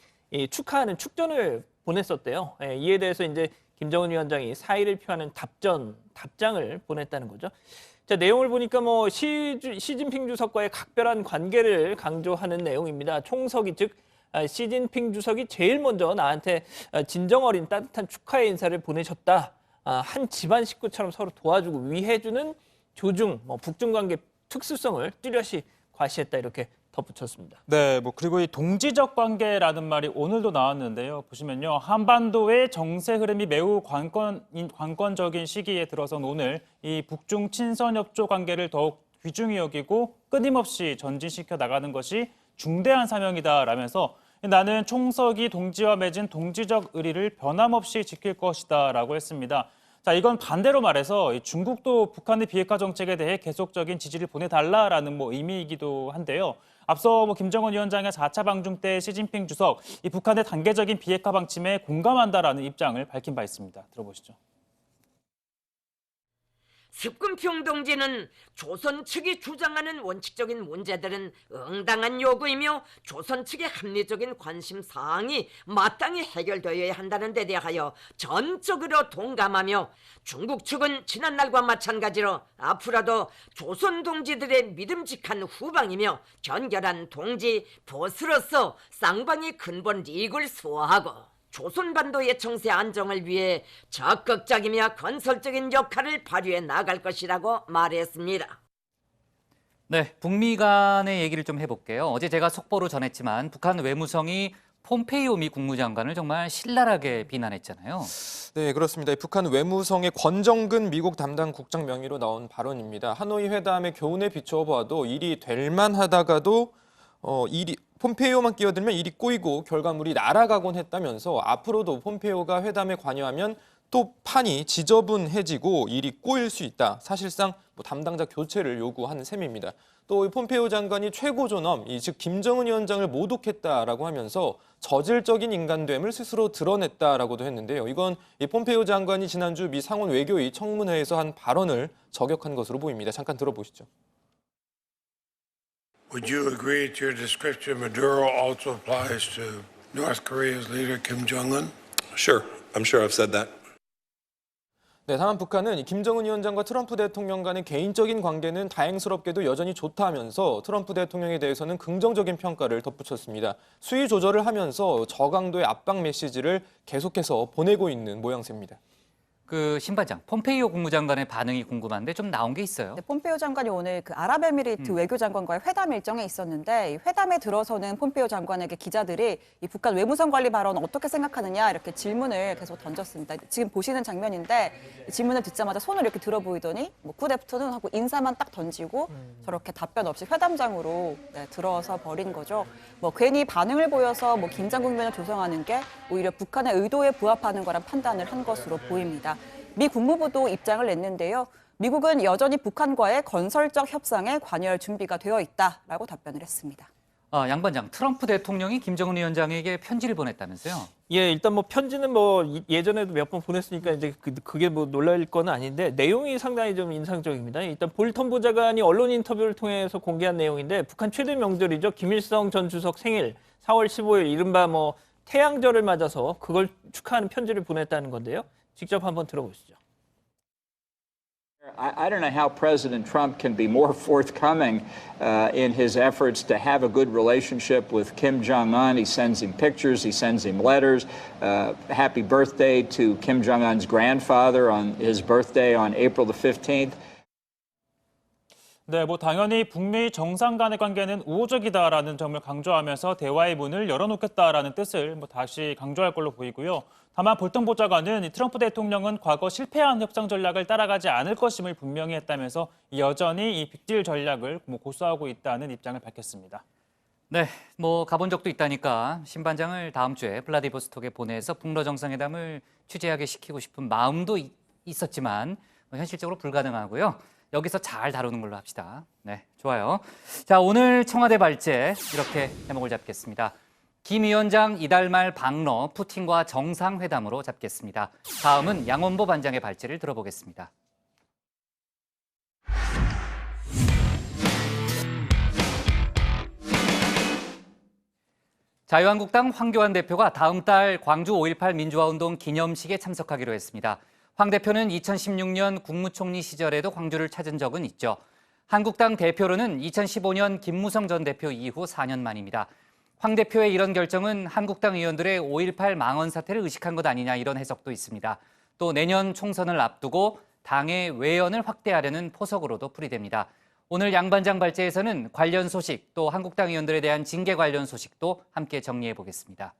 Speaker 6: 축하하는 축전을 보냈었대요. 이에 대해서 이제 김정은 위원장이 사의를 표하는 답장을 보냈다는 거죠. 자, 내용을 보니까 시진핑 주석과의 각별한 관계를 강조하는 내용입니다. 총석이 즉 시진핑 주석이 제일 먼저 나한테 진정 어린 따뜻한 축하의 인사를 보내셨다. 한 집안 식구처럼 서로 도와주고 위해주는 조중, 북중 관계 특수성을 뚜렷이 과시했다 이렇게 덧붙였습니다.
Speaker 8: 네, 그리고 이 동지적 관계라는 말이 오늘도 나왔는데요. 보시면요, 한반도의 정세 흐름이 매우 관건적인 시기에 들어선 오늘 이 북중 친선협조 관계를 더욱 귀중히 여기고 끊임없이 전진시켜 나가는 것이 중대한 사명이다라면서 나는 총석이 동지와 맺은 동지적 의리를 변함없이 지킬 것이다라고 했습니다. 자, 이건 반대로 말해서 중국도 북한의 비핵화 정책에 대해 계속적인 지지를 보내달라라는 의미이기도 한데요. 앞서 김정은 위원장의 4차 방중 때 시진핑 주석 이 북한의 단계적인 비핵화 방침에 공감한다라는 입장을 밝힌 바 있습니다. 들어보시죠.
Speaker 20: 습근평 동지는 조선 측이 주장하는 원칙적인 문제들은 응당한 요구이며 조선 측의 합리적인 관심 사항이 마땅히 해결되어야 한다는 데 대하여 전적으로 동감하며 중국 측은 지난날과 마찬가지로 앞으로도 조선 동지들의 믿음직한 후방이며 견결한 동지 보스로서 쌍방의 근본 이익을 수호하고 조선반도의 정세 안정을 위해 적극적이며 건설적인 역할을 발휘해 나갈 것이라고 말했습니다.
Speaker 5: 네, 북미 간의 얘기를 좀 해볼게요. 어제 제가 속보로 전했지만 북한 외무성이 폼페이오 미 국무장관을 정말 신랄하게 비난했잖아요.
Speaker 7: 네, 그렇습니다. 북한 외무성의 권정근 미국 담당 국장 명의로 나온 발언입니다. 하노이 회담의 교훈에 비추어 보아도 일이 될 만하다가도 폼페이오만 끼어들면 일이 꼬이고 결과물이 날아가곤 했다면서 앞으로도 폼페이오가 회담에 관여하면 또 판이 지저분해지고 일이 꼬일 수 있다. 사실상 담당자 교체를 요구하는 셈입니다. 또 폼페이오 장관이 최고 존엄, 즉 김정은 위원장을 모독했다라고 하면서 저질적인 인간됨을 스스로 드러냈다라고도 했는데요. 이건 폼페이오 장관이 지난주 미 상원 외교위 청문회에서 한 발언을 저격한 것으로 보입니다. 잠깐 들어보시죠.
Speaker 21: Would you agree to your description Maduro also applies to North Korea's leader Kim Jong-un?
Speaker 22: Sure. I'm sure I've said that.
Speaker 7: 네, 다만 북한은 김정은 위원장과 트럼프 대통령 간의 개인적인 관계는 다행스럽게도 여전히 좋다면서 트럼프 대통령에 대해서는 긍정적인 평가를 덧붙였습니다. 수위 조절을 하면서 저강도의 압박 메시지를 계속해서 보내고 있는 모양새입니다.
Speaker 5: 신반장, 폼페이오 국무장관의 반응이 궁금한데 좀 나온 게 있어요.
Speaker 14: 네, 폼페이오 장관이 오늘 아랍에미리트 외교장관과의 회담 일정에 있었는데 이 회담에 들어서는 폼페이오 장관에게 기자들이 이 북한 외무성 관리 발언 어떻게 생각하느냐 이렇게 질문을 계속 던졌습니다. 지금 보시는 장면인데 질문을 듣자마자 손을 이렇게 들어 보이더니 굿애프터눈 하고 인사만 딱 던지고 저렇게 답변 없이 회담장으로 들어서 버린 거죠. 괜히 반응을 보여서 긴장 국면을 조성하는 게 오히려 북한의 의도에 부합하는 거란 판단을 한 것으로 보입니다. 미 국무부도 입장을 냈는데요. 미국은 여전히 북한과의 건설적 협상에 관여할 준비가 되어 있다라고 답변을 했습니다.
Speaker 5: 양 반장, 트럼프 대통령이 김정은 위원장에게 편지를 보냈다면서요?
Speaker 6: 예, 일단 편지는 예전에도 몇 번 보냈으니까 이제 그게 놀랄 건 아닌데 내용이 상당히 좀 인상적입니다. 일단 볼턴 보좌관이 언론 인터뷰를 통해서 공개한 내용인데 북한 최대 명절이죠. 김일성 전 주석 생일 4월 15일 이른바 태양절을 맞아서 그걸 축하하는 편지를 보냈다는 건데요. 직접 한번 들어보시죠.
Speaker 23: I don't know how President Trump can be more forthcoming in his efforts to have a good relationship with Kim Jong-un. He sends him pictures, he sends him letters. Happy birthday to Kim Jong-un's grandfather on his birthday on April the 15th.
Speaker 8: 네, 당연히 북미 정상 간의 관계는 우호적이다라는 점을 강조하면서 대화의 문을 열어놓겠다라는 뜻을 다시 강조할 걸로 보이고요. 다만 볼턴 보좌관은 트럼프 대통령은 과거 실패한 협상 전략을 따라가지 않을 것임을 분명히 했다면서 여전히 이 빅딜 전략을 고수하고 있다는 입장을 밝혔습니다.
Speaker 5: 네, 가본 적도 있다니까 신반장을 다음 주에 블라디보스톡에 보내서 북러 정상회담을 취재하게 시키고 싶은 마음도 있었지만 현실적으로 불가능하고요. 여기서 잘 다루는 걸로 합시다. 네, 좋아요. 자, 오늘 청와대 발제 이렇게 제목을 잡겠습니다. 김 위원장 이달 말 방러 푸틴과 정상회담으로 잡겠습니다. 다음은 양원보 반장의 발제를 들어보겠습니다. 자유한국당 황교안 대표가 다음 달 광주 5.18 민주화운동 기념식에 참석하기로 했습니다. 황 대표는 2016년 국무총리 시절에도 광주를 찾은 적은 있죠. 한국당 대표로는 2015년 김무성 전 대표 이후 4년 만입니다. 황 대표의 이런 결정은 한국당 의원들의 5.18 망언 사태를 의식한 것 아니냐 이런 해석도 있습니다. 또 내년 총선을 앞두고 당의 외연을 확대하려는 포석으로도 풀이됩니다. 오늘 양 반장 발제에서는 관련 소식 또 한국당 의원들에 대한 징계 관련 소식도 함께 정리해 보겠습니다.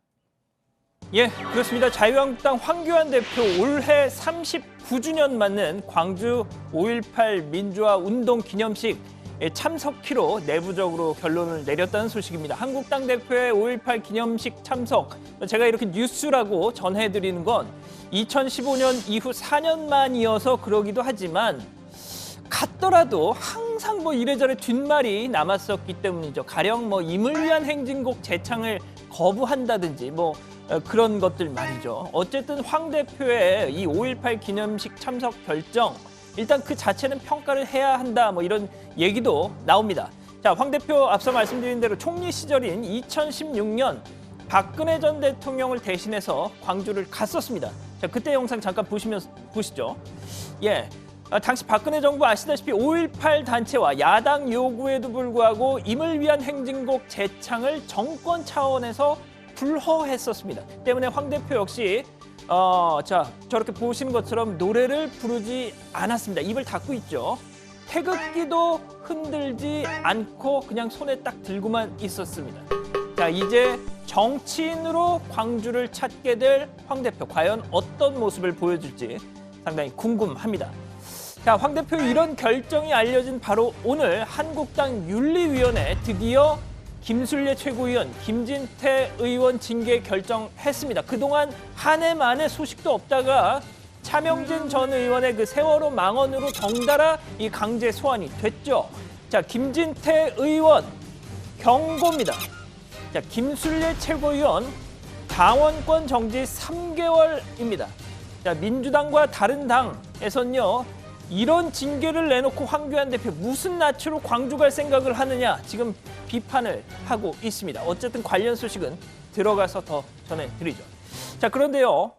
Speaker 6: 예, 그렇습니다. 자유한국당 황교안 대표 올해 39주년 맞는 광주 5.18 민주화 운동 기념식 참석키로 내부적으로 결론을 내렸다는 소식입니다. 한국당 대표의 5.18 기념식 참석. 제가 이렇게 뉴스라고 전해드리는 건 2015년 이후 4년 만이어서 그러기도 하지만 갔더라도 항상 뭐 이래저래 뒷말이 남았었기 때문이죠. 가령 뭐 임을 위한 행진곡 재창을 거부한다든지 뭐 그런 것들 말이죠. 어쨌든 황 대표의 이 5.18 기념식 참석 결정, 일단 그 자체는 평가를 해야 한다, 뭐 이런 얘기도 나옵니다. 자, 황 대표 앞서 말씀드린 대로 총리 시절인 2016년 박근혜 전 대통령을 대신해서 광주를 갔었습니다. 자, 그때 영상 잠깐 보시죠. 예. 당시 박근혜 정부 아시다시피 5.18 단체와 야당 요구에도 불구하고 임을 위한 행진곡 재창을 정권 차원에서 불허했었습니다. 때문에 황 대표 역시 저렇게 보시는 것처럼 노래를 부르지 않았습니다. 입을 닫고 있죠. 태극기도 흔들지 않고 그냥 손에 딱 들고만 있었습니다. 자, 이제 정치인으로 광주를 찾게 될 황 대표, 과연 어떤 모습을 보여줄지 상당히 궁금합니다. 자, 황 대표 이런 결정이 알려진 바로 오늘 한국당 윤리위원회 드디어 김술래 최고위원, 김진태 의원 징계 결정했습니다. 그동안 한 해 만에 소식도 없다가 차명진 전 의원의 그 세월호 망언으로 덩달아 이 강제 소환이 됐죠. 자, 김진태 의원 경고입니다. 자, 김술래 최고위원 당원권 정지 3개월입니다. 자, 민주당과 다른 당에선요, 이런 징계를 내놓고 황교안 대표 무슨 낯으로 광주 갈 생각을 하느냐 지금 비판을 하고 있습니다. 어쨌든 관련 소식은 들어가서 더 전해드리죠. 자, 그런데요,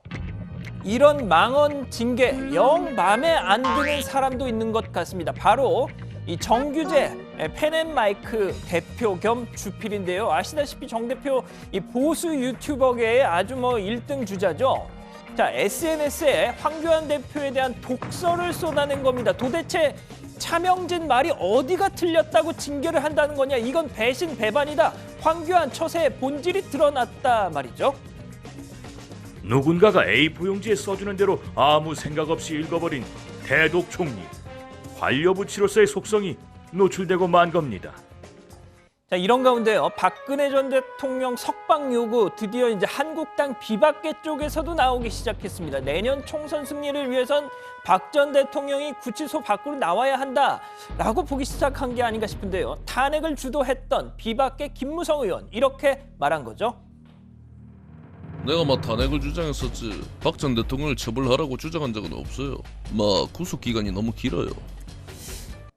Speaker 6: 이런 망언 징계 영 마음에 안 드는 사람도 있는 것 같습니다. 바로 이 정규재 펜앤마이크 대표 겸 주필인데요. 아시다시피 정 대표 이 보수 유튜버계의 아주 뭐 1등 주자죠. 자, SNS에 황교안 대표에 대한 독설을 쏟아낸 겁니다. 도대체 차명진 말이 어디가 틀렸다고 징계를 한다는 거냐? 이건 배신 배반이다. 황교안 처세의 본질이 드러났다 말이죠.
Speaker 1: 누군가가 A4 용지에 써주는 대로 아무 생각 없이 읽어버린 대독 총리. 관료부치로서의 속성이 노출되고 만 겁니다.
Speaker 6: 자, 이런 가운데요, 박근혜 전 대통령 석방 요구 드디어 이제 한국당 비박계 쪽에서도 나오기 시작했습니다. 내년 총선 승리를 위해선 박 전 대통령이 구치소 밖으로 나와야 한다라고 보기 시작한 게 아닌가 싶은데요. 탄핵을 주도했던 비박계 김무성 의원 이렇게 말한 거죠.
Speaker 2: 내가 탄핵을 주장했었지. 박 전 대통령을 처벌하라고 주장한 적은 없어요. 구속 기간이 너무 길어요.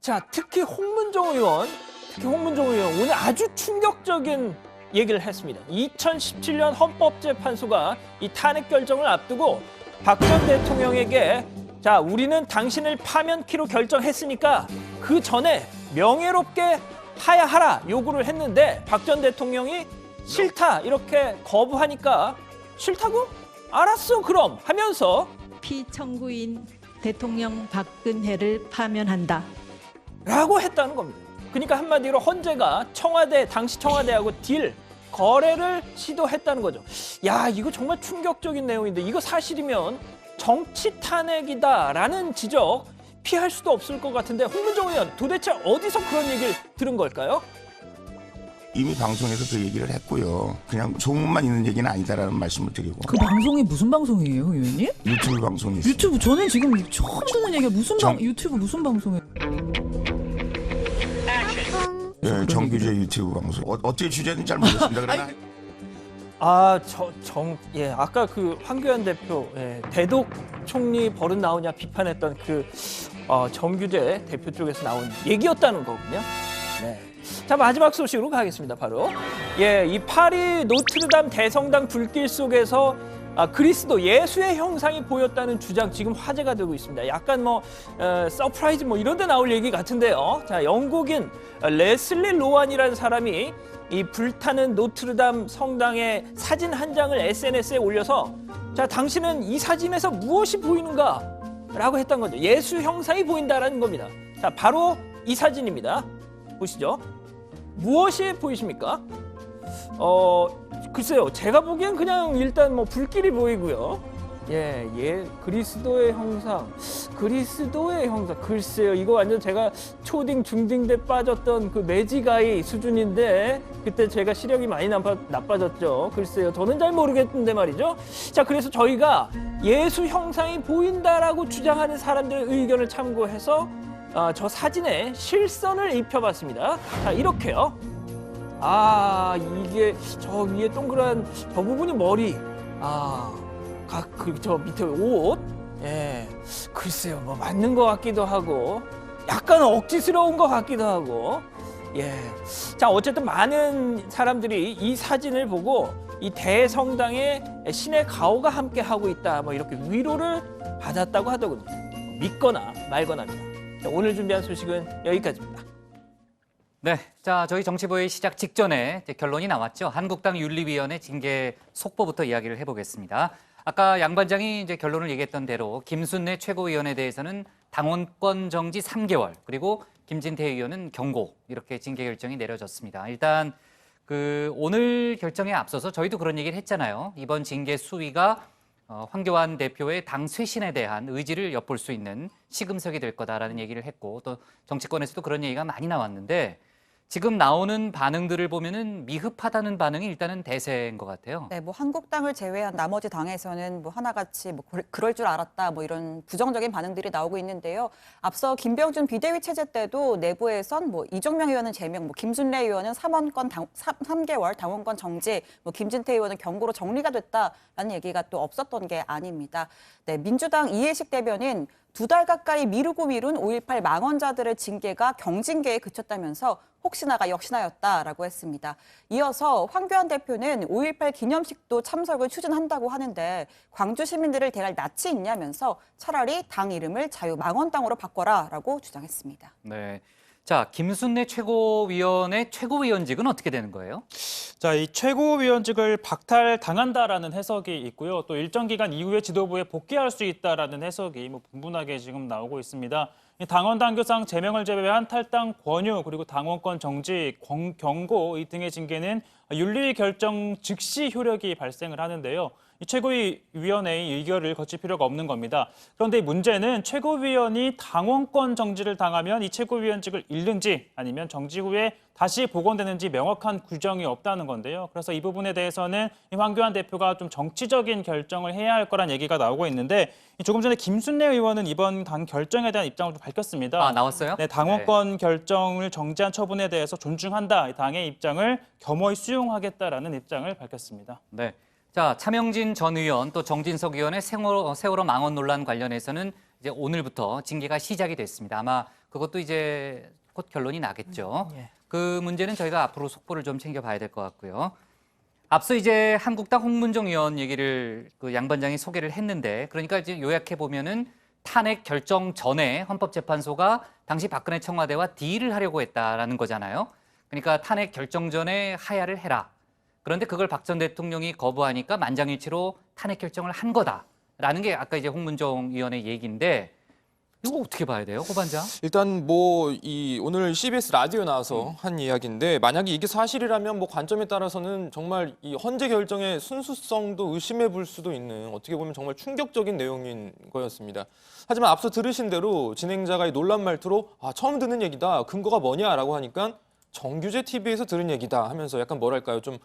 Speaker 6: 자, 특히 홍문종 의원 오늘 아주 충격적인 얘기를 했습니다. 2017년 헌법재판소가 이 탄핵 결정을 앞두고 박 전 대통령에게 자, 우리는 당신을 파면키로 결정했으니까 그 전에 명예롭게 하야하라 요구를 했는데 박 전 대통령이 싫다 이렇게 거부하니까 싫다고? 알았어 그럼 하면서
Speaker 4: 피청구인 대통령 박근혜를 파면한다
Speaker 6: 라고 했다는 겁니다. 그러니까 한마디로 헌재가 당시 청와대하고 거래를 시도했다는 거죠. 야, 이거 정말 충격적인 내용인데 이거 사실이면 정치 탄핵이다라는 지적 피할 수도 없을 것 같은데 홍문종 의원 도대체 어디서 그런 얘기를 들은 걸까요?
Speaker 24: 이미 방송에서 그 얘기를 했고요. 그냥 소문만 있는 얘기는 아니다라는 말씀을 드리고.
Speaker 25: 그 방송이 무슨 방송이에요, 의원님?
Speaker 24: 유튜브 방송이 있어요.
Speaker 25: 유튜브 저는 지금 처음 듣는 얘기가 유튜브 무슨 방송이에요?
Speaker 24: 네, 정규제 유튜브 방송. 어떻게 주제는 잘 모르겠습니다. 그러나
Speaker 6: 아까 그 황교안 대표 대독 총리 버릇 나오냐 비판했던 그 정규재 대표 쪽에서 나온 얘기였다는 거군요. 네. 자, 마지막 소식으로 가겠습니다. 바로 이 파리 노트르담 대성당 불길 속에서 그리스도 예수의 형상이 보였다는 주장 지금 화제가 되고 있습니다. 약간 서프라이즈 이런 데 나올 얘기 같은데요. 자, 영국인 레슬리 로완이라는 사람이 이 불타는 노트르담 성당의 사진 한 장을 SNS에 올려서 자, 당신은 이 사진에서 무엇이 보이는가? 라고 했던 거죠. 예수 형상이 보인다라는 겁니다. 자, 바로 이 사진입니다. 보시죠. 무엇이 보이십니까? 글쎄요, 제가 보기엔 그냥 일단 불길이 보이고요. 그리스도의 형상. 글쎄요, 이거 완전 제가 초딩, 중딩 때 빠졌던 그 매지가이 수준인데 그때 제가 시력이 많이 나빠졌죠. 글쎄요, 저는 잘 모르겠는데 말이죠. 자, 그래서 저희가 예수 형상이 보인다라고 주장하는 사람들의 의견을 참고해서 저 사진에 실선을 입혀봤습니다. 자, 이렇게요. 이게 저 위에 동그란 저 부분이 머리. 저 밑에 옷. 글쎄요, 뭐 맞는 것 같기도 하고 약간 억지스러운 것 같기도 하고. 자, 어쨌든 많은 사람들이 이 사진을 보고 이 대성당에 신의 가호가 함께 하고 있다, 뭐 이렇게 위로를 받았다고 하더군요. 믿거나 말거나입니다. 자, 오늘 준비한 소식은 여기까지입니다.
Speaker 5: 네, 자, 저희 정치보의 시작 직전에 이제 결론이 나왔죠. 한국당 윤리위원회 징계 속보부터 이야기를 해보겠습니다. 아까 양 반장이 이제 결론을 얘기했던 대로 김순례 최고위원에 대해서는 당원권 정지 3개월, 그리고 김진태 의원은 경고, 이렇게 징계 결정이 내려졌습니다. 일단 오늘 결정에 앞서서 저희도 그런 얘기를 했잖아요. 이번 징계 수위가 황교안 대표의 당 쇄신에 대한 의지를 엿볼 수 있는 시금석이 될 거다라는 얘기를 했고, 또 정치권에서도 그런 얘기가 많이 나왔는데 지금 나오는 반응들을 보면은 미흡하다는 반응이 일단은 대세인 것 같아요.
Speaker 14: 네, 뭐 한국당을 제외한 나머지 당에서는 뭐 하나같이 뭐 그럴 줄 알았다, 뭐 이런 부정적인 반응들이 나오고 있는데요. 앞서 김병준 비대위 체제 때도 내부에선 뭐 이정명 의원은 제명, 뭐 김순례 의원은 3개월 당원권 정지, 뭐 김진태 의원은 경고로 정리가 됐다라는 얘기가 또 없었던 게 아닙니다. 네, 민주당 이해식 대변인 2달 가까이 미루고 미룬 5.18 망언자들의 징계가 경징계에 그쳤다면서 혹시나가 역시나였다라고 했습니다. 이어서 황교안 대표는 5.18 기념식도 참석을 추진한다고 하는데 광주 시민들을 대할 낯이 있냐면서 차라리 당 이름을 자유망언당으로 바꿔라라고 주장했습니다.
Speaker 5: 네. 자, 김순례 최고위원의 최고위원직은 어떻게 되는 거예요?
Speaker 8: 자, 이 최고위원직을 박탈당한다라는 해석이 있고요. 또 일정 기간 이후에 지도부에 복귀할 수 있다라는 해석이 뭐 분분하게 지금 나오고 있습니다. 당원 당규상 제명을 제외한 탈당 권유, 그리고 당원권 정지, 경고 이 등의 징계는 윤리 결정 즉시 효력이 발생을 하는데요. 이 최고위원회의 의결을 거칠 필요가 없는 겁니다. 그런데 문제는 최고위원이 당원권 정지를 당하면 이 최고위원직을 잃는지 아니면 정지 후에 다시 복원되는지 명확한 규정이 없다는 건데요. 그래서 이 부분에 대해서는 황교안 대표가 좀 정치적인 결정을 해야 할 거란 얘기가 나오고 있는데 조금 전에 김순례 의원은 이번 당 결정에 대한 입장을 좀 밝혔습니다.
Speaker 5: 나왔어요?
Speaker 8: 네, 당원권 결정을 정지한 처분에 대해서 존중한다. 당의 입장을 겸허히 수용하겠다라는 입장을 밝혔습니다.
Speaker 5: 네. 자, 차명진 전 의원 또 정진석 의원의 세월호 망언 논란 관련해서는 이제 오늘부터 징계가 시작이 됐습니다. 아마 그것도 이제 곧 결론이 나겠죠. 그 문제는 저희가 앞으로 속보를 좀 챙겨봐야 될 것 같고요. 앞서 이제 한국당 홍문종 의원 얘기를 양 반장이 소개를 했는데, 그러니까 이제 요약해 보면은 탄핵 결정 전에 헌법재판소가 당시 박근혜 청와대와 딜을 하려고 했다라는 거잖아요. 그러니까 탄핵 결정 전에 하야를 해라. 그런데 그걸 박 전 대통령이 거부하니까 만장일치로 탄핵 결정을 한 거다라는 게 아까 이제 홍문종 의원의 얘기인데, 이거 어떻게 봐야 돼요, 호 반장?
Speaker 7: 일단 오늘 CBS 라디오 나와서 한 이야기인데, 만약에 이게 사실이라면 관점에 따라서는 정말 이 헌재 결정의 순수성도 의심해 볼 수도 있는, 어떻게 보면 정말 충격적인 내용인 거였습니다. 하지만 앞서 들으신 대로 진행자가 이 논란 말투로 처음 듣는 얘기다, 근거가 뭐냐라고 하니까 정규제 TV에서 들은 얘기다 하면서 약간 뭐랄까요, 좀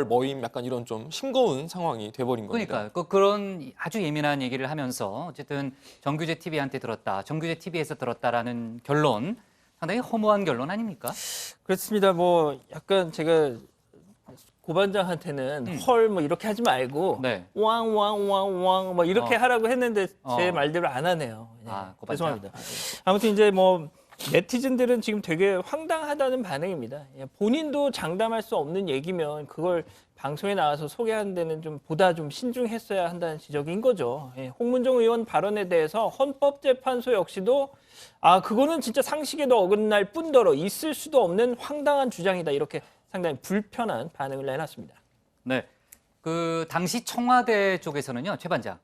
Speaker 7: 뭐임, 약간 이런 좀 싱거운 상황이 돼버린 겁니다.
Speaker 5: 그러니까 그런 아주 예민한 얘기를 하면서 어쨌든 정규제 TV한테 들었다, 정규제 TV에서 들었다라는 결론, 상당히 허무한 결론 아닙니까?
Speaker 6: 그렇습니다. 약간 제가 고반장한테는 이렇게 하지 말고 왕 이렇게 하라고 했는데 제 말대로 안 하네요. 죄송합니다. 아무튼 이제 네티즌들은 지금 되게 황당하다는 반응입니다. 본인도 장담할 수 없는 얘기면 그걸 방송에 나와서 소개하는 데는 보다 신중했어야 한다는 지적인 거죠. 홍문종 의원 발언에 대해서 헌법재판소 역시도 그거는 진짜 상식에도 어긋날 뿐더러 있을 수도 없는 황당한 주장이다, 이렇게 상당히 불편한 반응을 내놨습니다.
Speaker 5: 네, 당시 청와대 쪽에서는요, 최 반장,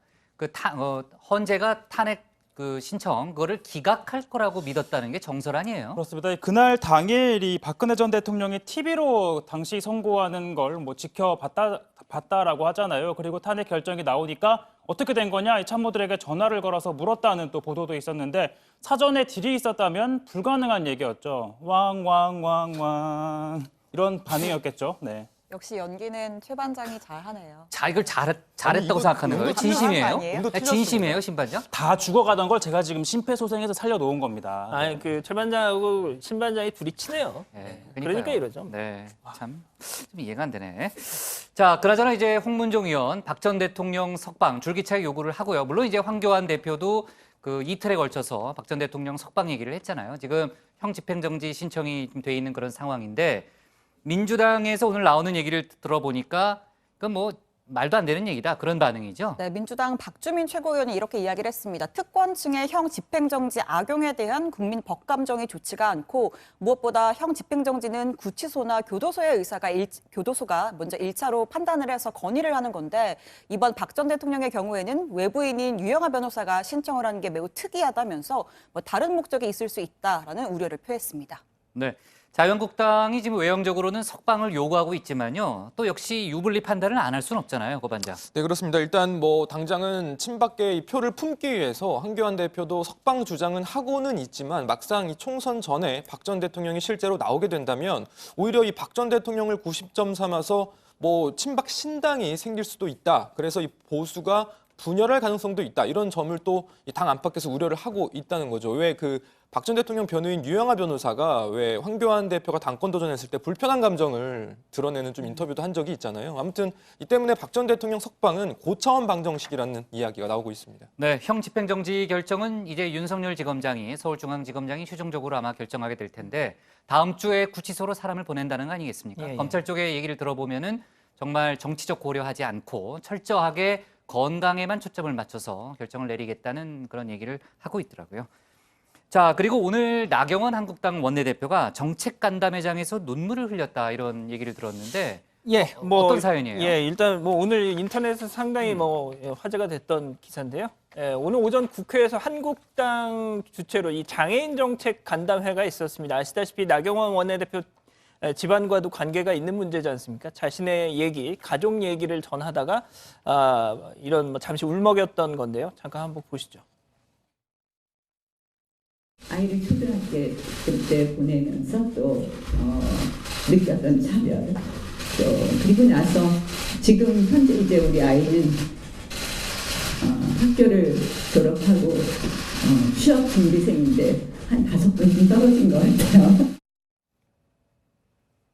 Speaker 5: 헌재가 탄핵 그 신청 그거를 기각할 거라고 믿었다는 게 정설 아니에요?
Speaker 8: 그렇습니다. 그날 당일 이 박근혜 전 대통령이 TV로 당시 선고하는 걸 뭐 지켜봤다라고 하잖아요. 그리고 탄핵 결정이 나오니까 어떻게 된 거냐? 이 참모들에게 전화를 걸어서 물었다는 또 보도도 있었는데 사전에 딜이 있었다면 불가능한 얘기였죠. 왕왕왕왕 이런 반응이었겠죠. 네.
Speaker 14: 역시 연기는 최 반장이 잘하네요.
Speaker 5: 자, 이걸 잘했다고 생각하는 거예요? 진심이에요?
Speaker 14: 아니에요?
Speaker 5: 진심이에요, 신반장?
Speaker 8: 다 죽어가던 걸 제가 지금 심폐소생해서 살려놓은 겁니다.
Speaker 6: 아니 그 최 반장하고 신 반장이 둘이 친해요.
Speaker 5: 네,
Speaker 6: 그러니까 이러죠.
Speaker 5: 네, 참 이해가 안 되네. 자, 그나저나 이제 홍문종 의원 박 전 대통령 석방 줄기차게 요구를 하고요. 물론 이제 황교안 대표도 그 이틀에 걸쳐서 박 전 대통령 석방 얘기를 했잖아요. 지금 형 집행정지 신청이 돼 있는 그런 상황인데 민주당에서 오늘 나오는 얘기를 들어보니까 그건 뭐 말도 안 되는 얘기다 그런 반응이죠.
Speaker 14: 네, 민주당 박주민 최고위원이 이렇게 이야기를 했습니다. 특권층의 형 집행정지 악용에 대한 국민 법감정이 좋지가 않고 무엇보다 형 집행정지는 구치소나 교도소가 먼저 1차로 판단을 해서 건의를 하는 건데 이번 박 전 대통령의 경우에는 외부인인 유영하 변호사가 신청을 하는 게 매우 특이하다면서 뭐 다른 목적이 있을 수 있다라는 우려를 표했습니다.
Speaker 5: 네. 자유한국당이 지금 외형적으로는 석방을 요구하고 있지만요. 또 역시 유불리 판단을 안 할 수는 없잖아요, 고 반장.
Speaker 7: 네, 그렇습니다. 일단 뭐 당장은 친박계의 표를 품기 위해서 황교안 대표도 석방 주장은 하고는 있지만 막상 이 총선 전에 박 전 대통령이 실제로 나오게 된다면 오히려 이 박 전 대통령을 구심점 삼아서 뭐 친박 신당이 생길 수도 있다. 그래서 이 보수가 분열할 가능성도 있다. 이런 점을 또 당 안팎에서 우려를 하고 있다는 거죠. 왜 그 박 전 대통령 변호인 유영하 변호사가 왜 황교안 대표가 당권 도전했을 때 불편한 감정을 드러내는 좀 인터뷰도 한 적이 있잖아요. 아무튼 이 때문에 박 전 대통령 석방은 고차원 방정식이라는 이야기가 나오고 있습니다.
Speaker 5: 네, 형 집행정지 결정은 이제 윤석열 지검장이 서울중앙지검장이 최종적으로 아마 결정하게 될 텐데 다음 주에 구치소로 사람을 보낸다는 거 아니겠습니까? 검찰 쪽의 얘기를 들어보면은 정말 정치적 고려하지 않고 철저하게 건강에만 초점을 맞춰서 결정을 내리겠다는 그런 얘기를 하고 있더라고요. 자, 그리고 오늘 나경원 한국당 원내대표가 정책간담회장에서 눈물을 흘렸다 이런 얘기를 들었는데
Speaker 6: 예, 뭐
Speaker 5: 어떤 사연이에요?
Speaker 6: 예, 일단 뭐 오늘 인터넷에서 상당히 뭐 화제가 됐던 기사인데요. 예, 오늘 오전 국회에서 한국당 주최로 이 장애인 정책 간담회가 있었습니다. 아시다시피 나경원 원내대표 집안과도 관계가 있는 문제지 않습니까? 자신의 얘기, 가족 얘기를 전하다가 이런 뭐 잠시 울먹였던 건데요. 잠깐 한번 보시죠.
Speaker 3: 아이를 초등학교 때 보내면서 또 느꼈던 차별, 또 그리고 나서 지금 현재 이제 우리 아이는 학교를 졸업하고 취업 준비생인데 한 5번쯤 떨어진 것 같아요.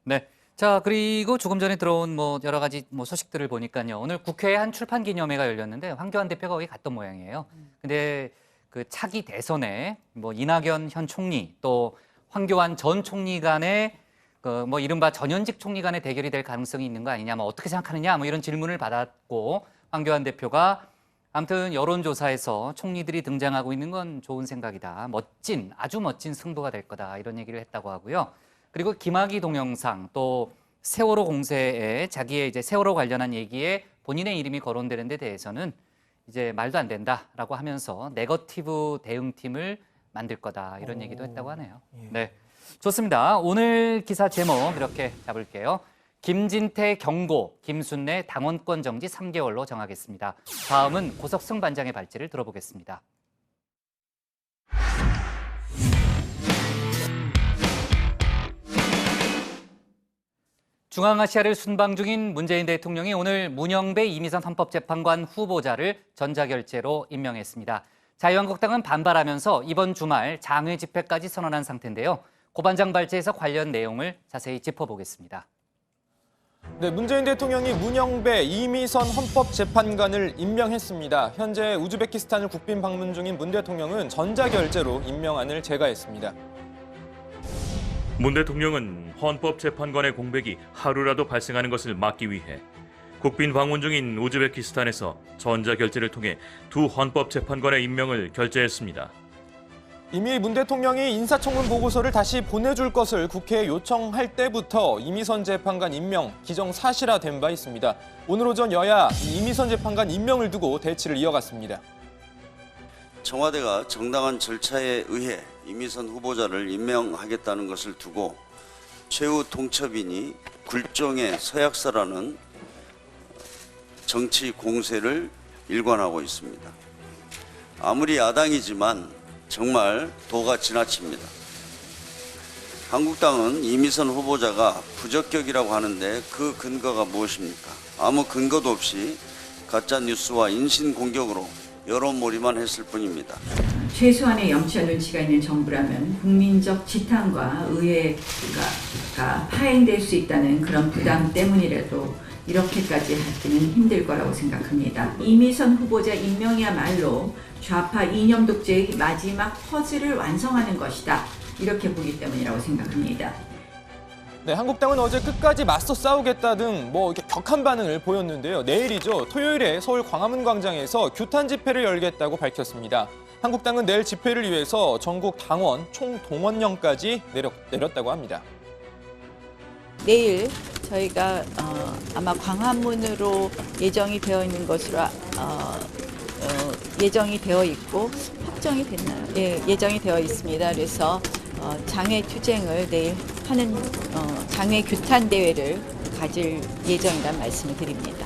Speaker 5: 네. 자, 그리고 조금 전에 들어온 뭐 여러 가지 뭐 소식들을 보니까요. 오늘 국회에 한 출판 기념회가 열렸는데 황교안 대표가 거기 갔던 모양이에요. 근데 그 차기 대선에 뭐 이낙연 현 총리 또 황교안 전 총리 간의 그 뭐 이른바 전현직 총리 간의 대결이 될 가능성이 있는 거 아니냐, 뭐 어떻게 생각하느냐, 뭐 이런 질문을 받았고 황교안 대표가 아무튼 여론조사에서 총리들이 등장하고 있는 건 좋은 생각이다. 멋진, 아주 멋진 승부가 될 거다. 이런 얘기를 했다고 하고요. 그리고 김학의 동영상 또 세월호 공세에 자기의 이제 세월호 관련한 얘기에 본인의 이름이 거론되는 데 대해서는 이제 말도 안 된다라고 하면서 네거티브 대응팀을 만들 거다 이런 얘기도 했다고 하네요. 네, 좋습니다. 오늘 기사 제목 이렇게 잡을게요. 김진태 경고, 김순례 당원권 정지 3개월로 정하겠습니다. 다음은 고석승 반장의 발제를 들어보겠습니다. 중앙아시아를 순방 중인 문재인 대통령이 오늘 문영배 이미선 헌법재판관 후보자를 전자결재로 임명했습니다. 자유한국당은 반발하면서 이번 주말 장외 집회까지 선언한 상태인데요. 고 반장 발제에서 관련 내용을 자세히 짚어보겠습니다.
Speaker 7: 네, 문재인 대통령이 문영배 이미선 헌법재판관을 임명했습니다. 현재 우즈베키스탄을 국빈 방문 중인 문 대통령은 전자결재로 임명안을 제거했습니다.
Speaker 1: 문 대통령은 헌법재판관의 공백이 하루라도 발생하는 것을 막기 위해 국빈 방문 중인 우즈베키스탄에서 전자결재를 통해 두 헌법재판관의 임명을 결재했습니다.
Speaker 7: 이미 문 대통령이 인사청문 보고서를 다시 보내줄 것을 국회에 요청할 때부터 이미선 재판관 임명 기정사실화된 바 있습니다. 오늘 오전 여야 이미선 재판관 임명을 두고 대치를 이어갔습니다.
Speaker 9: 청와대가 정당한 절차에 의해 이미선 후보자를 임명하겠다는 것을 두고 최후 통첩인이 굴종의 서약서라는 정치 공세를 일관하고 있습니다. 아무리 야당이지만 정말 도가 지나칩니다. 한국당은 이미선 후보자가 부적격이라고 하는데 그 근거가 무엇입니까? 아무 근거도 없이 가짜 뉴스와 인신 공격으로 여론몰이만 했을 뿐입니다.
Speaker 3: 최소한의 염치와 눈치가 있는 정부라면 국민적 지탄과 의회가 파행될 수 있다는 그런 부담 때문이라도 이렇게까지 하기는 힘들 거라고 생각합니다. 이미선 후보자 임명이야말로 좌파 이념 독재의 마지막 퍼즐을 완성하는 것이다. 이렇게 보기 때문이라고 생각합니다.
Speaker 7: 네, 한국당은 어제 끝까지 맞서 싸우겠다 등 이렇게 격한 반응을 보였는데요. 내일이죠. 토요일에 서울 광화문 광장에서 규탄 집회를 열겠다고 밝혔습니다. 한국당은 내일 집회를 위해서 전국 당원 총동원령까지 내렸다고 합니다.
Speaker 10: 내일 저희가 아마 광화문으로 예정이 되어 있는 것으로 예정이 되어 있고 확정이 됐나요? 예, 예정이 되어 있습니다. 그래서 장외 투쟁을 내일 하는 장외 규탄 대회를 가질 예정이라는 말씀을 드립니다.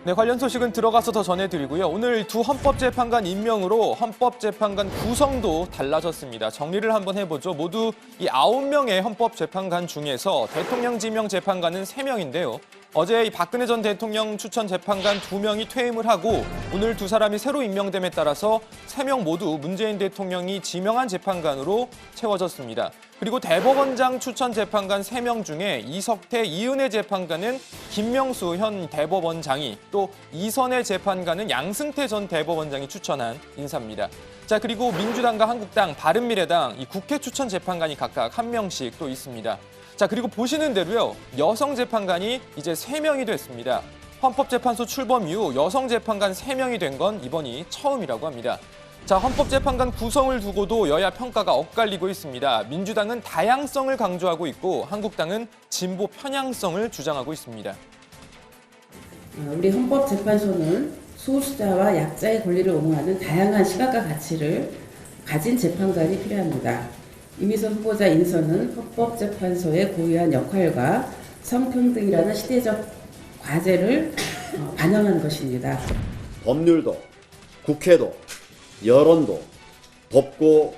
Speaker 7: 네, 관련 소식은 들어가서 더 전해드리고요. 오늘 두 헌법재판관 임명으로 헌법재판관 구성도 달라졌습니다. 정리를 한번 해보죠. 모두 이 9명의 헌법재판관 중에서 대통령 지명 재판관은 3명인데요. 어제 이 박근혜 전 대통령 추천 재판관 2명이 퇴임을 하고 오늘 두 사람이 새로 임명됨에 따라서 3명 모두 문재인 대통령이 지명한 재판관으로 채워졌습니다. 그리고 대법원장 추천 재판관 3명 중에 이석태, 이은혜 재판관은 김명수 현 대법원장이, 또 이선혜 재판관은 양승태 전 대법원장이 추천한 인사입니다. 자, 그리고 민주당과 한국당, 바른미래당 이 국회 추천 재판관이 각각 1명씩 또 있습니다. 자, 그리고 보시는 대로요, 여성 재판관이 이제 3명이 됐습니다. 헌법재판소 출범 이후 여성 재판관 3명이 된 건 이번이 처음이라고 합니다. 자, 헌법재판관 구성을 두고도 여야 평가가 엇갈리고 있습니다. 민주당은 다양성을 강조하고 있고 한국당은 진보 편향성을 주장하고 있습니다.
Speaker 11: 우리 헌법재판소는 소수자와 약자의 권리를 옹호하는 다양한 시각과 가치를 가진 재판관이 필요합니다. 이미선 후보자 인선은 헌법재판소의 고유한 역할과 성평등이라는 시대적 과제를 반영한 것입니다.
Speaker 12: 법률도, 국회도, 여론도 덮고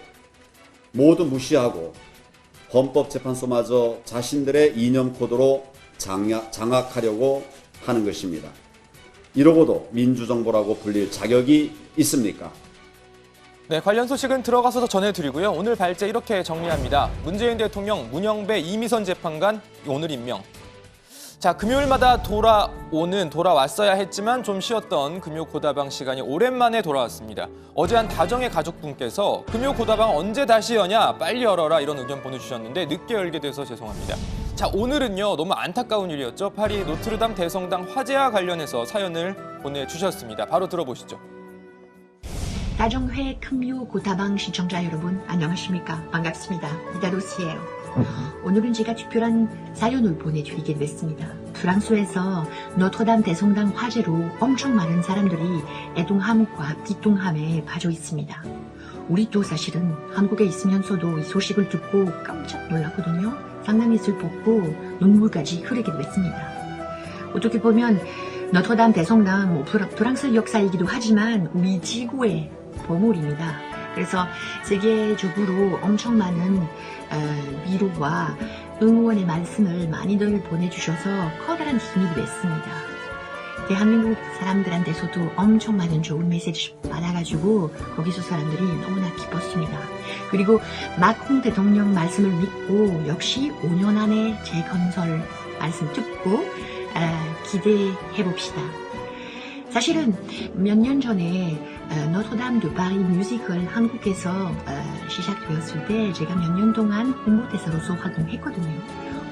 Speaker 12: 모두 무시하고 헌법재판소마저 자신들의 이념 코드로 장악하려고 하는 것입니다. 이러고도 민주정부라고 불릴 자격이 있습니까?
Speaker 7: 네, 관련 소식은 들어가서 더 전해드리고요. 오늘 발제 이렇게 정리합니다. 문재인 대통령, 문영배, 이미선 재판관 오늘 임명. 자, 금요일마다 돌아왔어야 했지만 좀 쉬었던 금요 고다방 시간이 오랜만에 돌아왔습니다. 어제 한 다정의 가족분께서 금요 고다방 언제 다시 여냐, 빨리 열어라 이런 의견 보내주셨는데 늦게 열게 돼서 죄송합니다. 자, 오늘은요, 너무 안타까운 일이었죠. 파리 노트르담 대성당 화재와 관련해서 사연을 보내주셨습니다. 바로 들어보시죠.
Speaker 13: 다정회 금요 고다방 시청자 여러분, 안녕하십니까? 반갑습니다. 이다도스예요. 오늘은 제가 특별한 사연을 보내드리게 됐습니다. 프랑스에서 노트르담 대성당 화재로 엄청 많은 사람들이 애동함과 비통함에 빠져 있습니다. 우리도 사실은 한국에 있으면서도 이 소식을 듣고 깜짝 놀랐거든요. 상당히 슬펐고 눈물까지 흐르게 됐습니다. 어떻게 보면 노트르담 대성당 프랑스 역사이기도 하지만 우리 지구의 보물입니다. 그래서 세계적으로 엄청 많은 위로와 응원의 말씀을 많이들 보내주셔서 커다란 힘이 됐습니다. 대한민국 사람들한테서도 엄청 많은 좋은 메시지 받아가지고 거기서 사람들이 너무나 기뻤습니다. 그리고 마크롱 대통령 말씀을 믿고 역시 5년 안에 재건설 말씀 듣고 기대해봅시다. 사실은 몇 년 전에 노트르담 드 파리 뮤지컬 한국에서 시작되었을 때 제가 몇 년 동안 홍보대사로서 활동했거든요.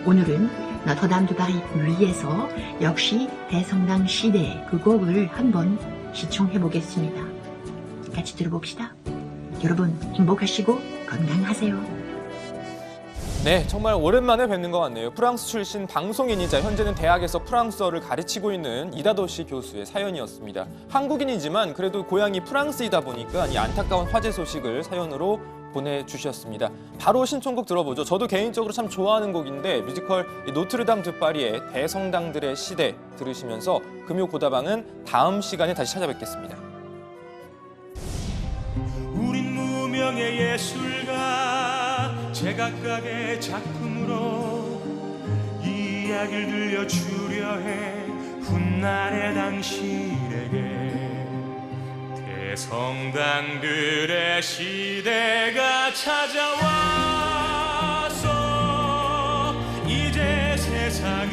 Speaker 13: 오늘은 노트르담 드 파리 위에서 역시 대성당 시대 그 곡을 한번 시청해보겠습니다. 같이 들어봅시다. 여러분 행복하시고 건강하세요.
Speaker 7: 네, 정말 오랜만에 뵙는 것 같네요. 프랑스 출신 방송인이자 현재는 대학에서 프랑스어를 가르치고 있는 이다도시 교수의 사연이었습니다. 한국인이지만 그래도 고향이 프랑스이다 보니까 이 안타까운 화재 소식을 사연으로 보내주셨습니다. 바로 신청곡 들어보죠. 저도 개인적으로 참 좋아하는 곡인데 뮤지컬 노트르담 드 파리의 대성당들의 시대 들으시면서 금요 고다방은 다음 시간에 다시 찾아뵙겠습니다.
Speaker 15: 우린 무명의 예술가 제각각의 작품으로 이야기를 들려주려 해 훗날의 당신에게 대성당들의 시대가 찾아와서 이제 세상은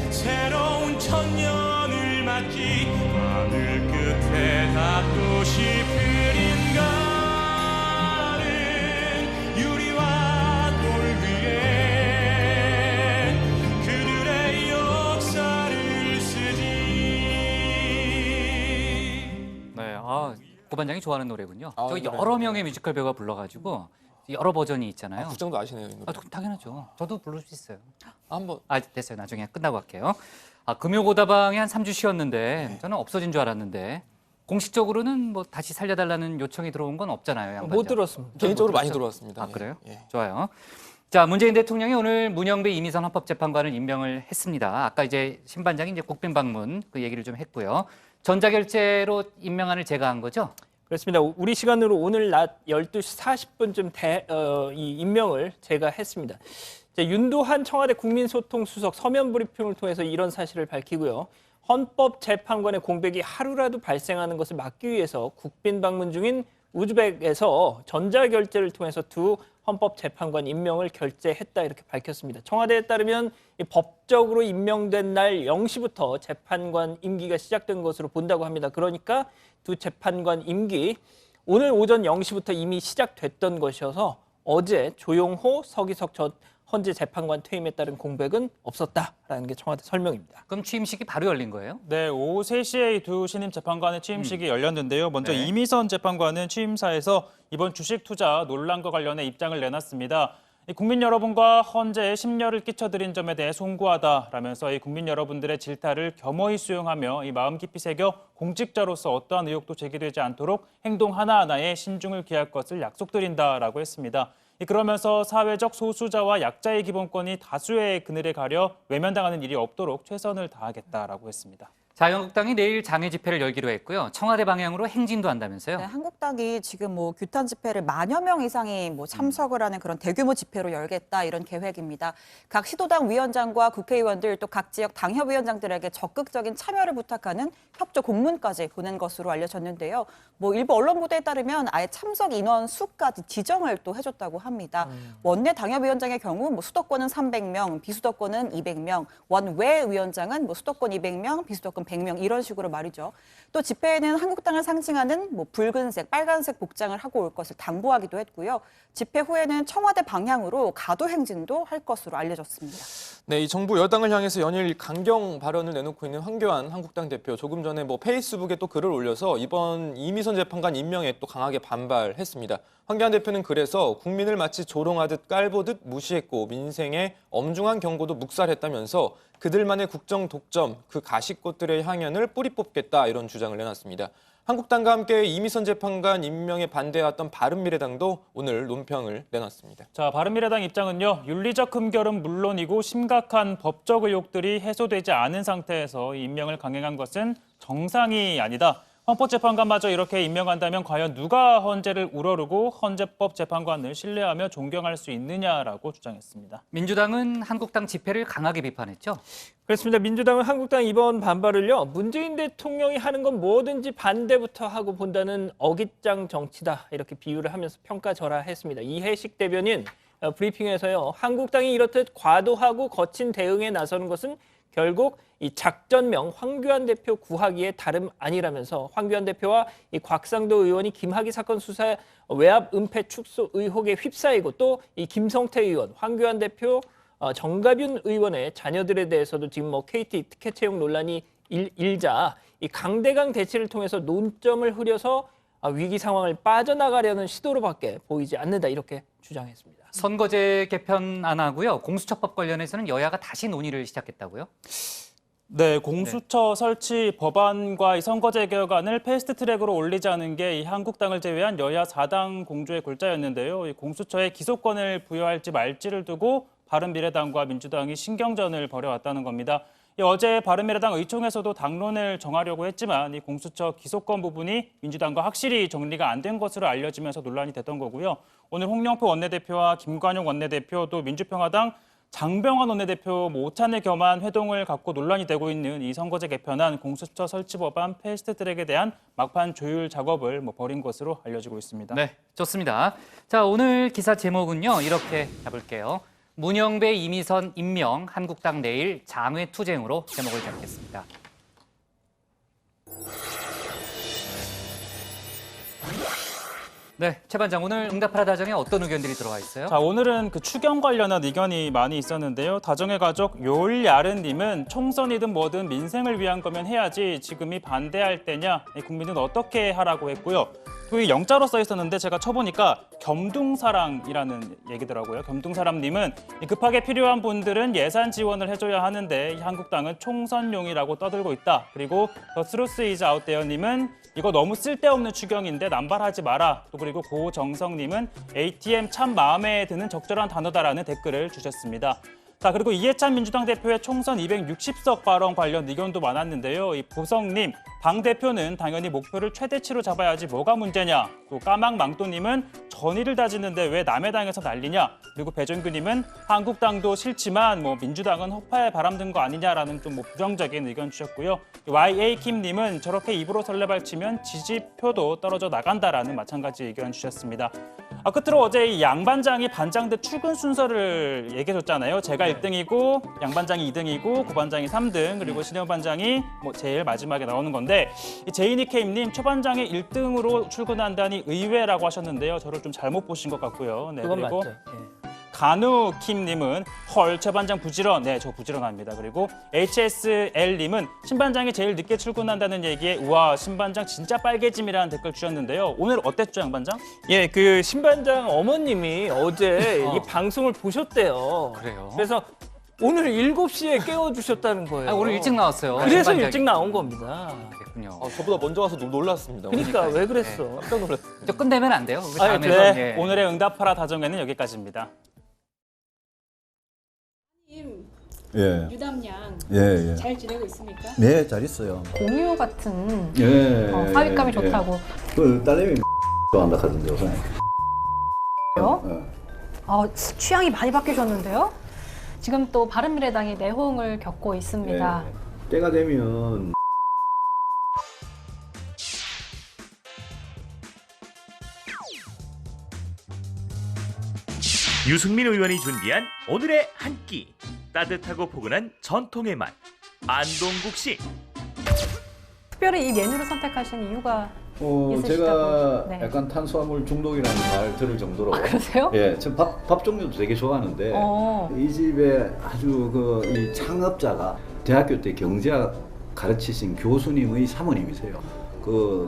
Speaker 15: 새로운 천년을 맞기 하늘 끝에 닿고 싶은 인간은 유리와 돌 위에 그들의 역사를 쓰지.
Speaker 5: 네, 고반장이 좋아하는 노래군요. 저
Speaker 7: 네.
Speaker 5: 여러 명의 뮤지컬 배우가 불러가지고 여러 버전이 있잖아요.
Speaker 7: 국장도 아시네요, 이 노래.
Speaker 5: 당연하죠. 저도 부를 수 있어요.
Speaker 7: 한번.
Speaker 5: 됐어요. 나중에 끝나고 할게요. 금요고다방에 한 3주 쉬었는데 저는 없어진 줄 알았는데 공식적으로는 뭐 다시 살려달라는 요청이 들어온 건 없잖아요. 양반장.
Speaker 6: 못 들었습니다.
Speaker 7: 개인적으로 많이 들어왔습니다.
Speaker 5: 그래요?
Speaker 7: 예.
Speaker 5: 좋아요. 자, 문재인 대통령이 오늘 문영배 이미선 헌법재판관을 임명을 했습니다. 아까 이제 신반장이 이제 국빈 방문 그 얘기를 좀 했고요. 전자결제로 임명안을 제가 한 거죠?
Speaker 6: 그렇습니다. 우리 시간으로 오늘 낮 12시 40분쯤 이 임명을 제가 했습니다. 윤도한 청와대 국민소통수석 서면 브리핑을 통해서 이런 사실을 밝히고요. 헌법재판관의 공백이 하루라도 발생하는 것을 막기 위해서 국빈 방문 중인 우즈벡에서 전자결제를 통해서 두 헌법재판관 임명을 결재했다 이렇게 밝혔습니다. 청와대에 따르면 법적으로 임명된 날 0시부터 재판관 임기가 시작된 것으로 본다고 합니다. 그러니까 두 재판관 임기 오늘 오전 0시부터 이미 시작됐던 것이어서 어제 조용호, 서기석 전 헌재 재판관 퇴임에 따른 공백은 없었다라는 게 청와대 설명입니다.
Speaker 5: 그럼 취임식이 바로 열린 거예요?
Speaker 8: 네, 오후 3시에 이 두 신임 재판관의 취임식이 열렸는데요. 먼저
Speaker 5: 네.
Speaker 8: 이미선 재판관은 취임사에서 이번 주식 투자 논란과 관련해 입장을 내놨습니다. 국민 여러분과 헌재에 심려를 끼쳐드린 점에 대해 송구하다라면서 이 국민 여러분들의 질타를 겸허히 수용하며 이 마음 깊이 새겨 공직자로서 어떠한 의혹도 제기되지 않도록 행동 하나하나에 신중을 기할 것을 약속드린다라고 했습니다. 그러면서 사회적 소수자와 약자의 기본권이 다수의 그늘에 가려 외면당하는 일이 없도록 최선을 다하겠다라고 했습니다.
Speaker 5: 자유한국당이 내일 장애 집회를 열기로 했고요. 청와대 방향으로 행진도 한다면서요?
Speaker 14: 네, 한국당이 지금 규탄 집회를 만여 명 이상이 참석을 하는 그런 대규모 집회로 열겠다 이런 계획입니다. 각 시도당 위원장과 국회의원들 또 각 지역 당협위원장들에게 적극적인 참여를 부탁하는 협조 공문까지 보낸 것으로 알려졌는데요. 일부 언론 보도에 따르면 아예 참석 인원 수까지 지정을 또 해줬다고 합니다. 원내 당협위원장의 경우 수도권은 300명, 비수도권은 200명, 원외 위원장은 수도권 200명, 비수도권 100명 이런 식으로 말이죠. 또 집회에는 한국당을 상징하는 붉은색, 빨간색 복장을 하고 올 것을 당부하기도 했고요. 집회 후에는 청와대 방향으로 가도 행진도 할 것으로 알려졌습니다.
Speaker 7: 네, 이 정부 여당을 향해서 연일 강경 발언을 내놓고 있는 황교안 한국당 대표 조금 전에 페이스북에 또 글을 올려서 이번 이미선 재판관 임명에 또 강하게 반발했습니다. 황교안 대표는 그래서 국민을 마치 조롱하듯 깔보듯 무시했고 민생에 엄중한 경고도 묵살했다면서 그들만의 국정 독점, 그 가식꽃들의 향연을 뿌리 뽑겠다 이런 주장을 내놨습니다. 한국당과 함께 이미선 재판관 임명에 반대해왔던 바른미래당도 오늘 논평을 내놨습니다.
Speaker 8: 자, 바른미래당 입장은요. 윤리적 흠결은 물론이고 심각한 법적 의혹들이 해소되지 않은 상태에서 임명을 강행한 것은 정상이 아니다. 헌법재판관마저 이렇게 임명한다면 과연 누가 헌재를 우러르고 헌재법 재판관을 신뢰하며 존경할 수 있느냐라고 주장했습니다.
Speaker 5: 민주당은 한국당 집회를 강하게 비판했죠?
Speaker 6: 그렇습니다. 민주당은 한국당 이번 반발을요. 문재인 대통령이 하는 건 뭐든지 반대부터 하고 본다는 어깃장 정치다 이렇게 비유를 하면서 평가절하했습니다. 이해식 대변인 브리핑에서요. 한국당이 이렇듯 과도하고 거친 대응에 나서는 것은 결국 이 작전명 황교안 대표 구하기에 다름 아니라면서 황교안 대표와 이 곽상도 의원이 김학의 사건 수사 외압 은폐 축소 의혹에 휩싸이고 또 이 김성태 의원, 황교안 대표, 정가균 의원의 자녀들에 대해서도 지금 KT 특혜 채용 논란이 일자 이 강대강 대치를 통해서 논점을 흐려서 위기 상황을 빠져나가려는 시도로밖에 보이지 않는다 이렇게 주장했습니다.
Speaker 5: 선거제 개편 안 하고요. 공수처법 관련해서는 여야가 다시 논의를 시작했다고요?
Speaker 8: 네, 공수처 설치 법안과 이 선거제 개혁안을 패스트트랙으로 올리자는 게 이 한국당을 제외한 여야 4당 공조의 골자였는데요. 이 공수처에 기소권을 부여할지 말지를 두고 바른미래당과 민주당이 신경전을 벌여왔다는 겁니다. 어제 바른미래당 의총에서도 당론을 정하려고 했지만 이 공수처 기소권 부분이 민주당과 확실히 정리가 안 된 것으로 알려지면서 논란이 됐던 거고요. 오늘 홍영표 원내대표와 김관용 원내대표 또 민주평화당 장병환 원내대표 오찬을 겸한 회동을 갖고 논란이 되고 있는 이 선거제 개편안 공수처 설치 법안 패스트트랙에 대한 막판 조율 작업을 벌인 것으로 알려지고 있습니다.
Speaker 5: 네, 좋습니다. 자, 오늘 기사 제목은요. 이렇게 잡을게요. 문영배 이미선 임명 한국당 내일 장외 투쟁으로 제목을 잡겠습니다. 네, 최 반장 오늘 응답하라 다정에 어떤 의견들이 들어와 있어요?
Speaker 8: 자, 오늘은 그 추경 관련한 의견이 많이 있었는데요. 다정의 가족 요을야른님은 총선이든 뭐든 민생을 위한 거면 해야지 지금이 반대할 때냐? 국민은 어떻게 하라고 했고요. 또 이 영자로 써 있었는데 제가 쳐보니까 겸둥사랑이라는 얘기더라고요. 겸둥사랑님은 급하게 필요한 분들은 예산 지원을 해줘야 하는데 한국당은 총선용이라고 떠들고 있다. 그리고 더 스루스 이즈 아웃데어님은 이거 너무 쓸데없는 추경인데 남발하지 마라. 또 그리고 고정성님은 ATM 참 마음에 드는 적절한 단어다라는 댓글을 주셨습니다. 자, 그리고 이해찬 민주당 대표의 총선 260석 발언 관련 의견도 많았는데요. 이 보성님, 당 대표는 당연히 목표를 최대치로 잡아야지 뭐가 문제냐. 또 까망망또님은 전의를 다지는데 왜 남의 당에서 난리냐. 그리고 배정규님은 한국당도 싫지만 민주당은 허파에 바람든 거 아니냐라는 좀 부정적인 의견 주셨고요. YA킴님은 저렇게 입으로 설레발치면 지지표도 떨어져 나간다라는 마찬가지 의견 주셨습니다. 끝으로 어제 이 양 반장이 반장들 출근 순서를 얘기해줬잖아요. 제가 1등이고 양 반장이 2등이고 고 반장이 3등 그리고 신혜원 반장이 제일 마지막에 나오는 건데 제이니케임님 최 반장이 1등으로 출근한다니 의외라고 하셨는데요. 저를 좀 잘못 보신 것 같고요. 네,
Speaker 6: 그건
Speaker 8: 그리고
Speaker 6: 맞죠.
Speaker 8: 간우킴님은 헐 최 반장 부지런. 네, 저 부지런합니다. 그리고 HSL님은 신반장이 제일 늦게 출근한다는 얘기에 우와 신반장 진짜 빨개짐이라는 댓글 주셨는데요. 오늘 어땠죠, 양 반장?
Speaker 6: 예, 그 신반장 어머님이 어제 이 방송을 보셨대요.
Speaker 5: 그래요?
Speaker 6: 그래서 오늘 7시에 깨워주셨다는 거예요.
Speaker 5: 오늘 일찍 나왔어요.
Speaker 6: 그래서
Speaker 5: 신반장이.
Speaker 6: 일찍 나온 겁니다.
Speaker 5: 그랬군요.
Speaker 7: 저보다 먼저 와서 놀랐습니다.
Speaker 6: 그러니까 왜 그랬어?
Speaker 7: 깜짝 놀랐어요.
Speaker 5: 저 끝내면 안 돼요. 우리
Speaker 8: 네,
Speaker 5: 다음에서, 예.
Speaker 8: 오늘의 응답하라 다정에는 여기까지입니다.
Speaker 16: 예.
Speaker 17: 유담양
Speaker 16: 예.
Speaker 17: 잘 지내고 있습니까?
Speaker 16: 네, 잘 있어요.
Speaker 17: 공유 같은
Speaker 16: 예.
Speaker 17: 사윗감이
Speaker 16: 예.
Speaker 17: 좋다고.
Speaker 16: 그 딸내미 좋아한다 하던데 요새.
Speaker 17: 취향이 많이 바뀌셨는데요? 지금 또 바른미래당이 내홍을 겪고 있습니다.
Speaker 16: 예. 때가 되면
Speaker 1: 유승민 의원이 준비한 오늘의 한 끼. 따뜻하고 포근한 전통의 맛. 안동국식.
Speaker 17: 특별히 이 메뉴를 선택하신 이유가 있으시다고?
Speaker 16: 제가
Speaker 17: 네.
Speaker 16: 약간 탄수화물 중독이라는 말 들을 정도로.
Speaker 17: 그러세요?
Speaker 16: 예, 저 밥 종류도 되게 좋아하는데 이 집에 아주 이 창업자가 대학교 때 경제학 가르치신 교수님의 사모님이세요.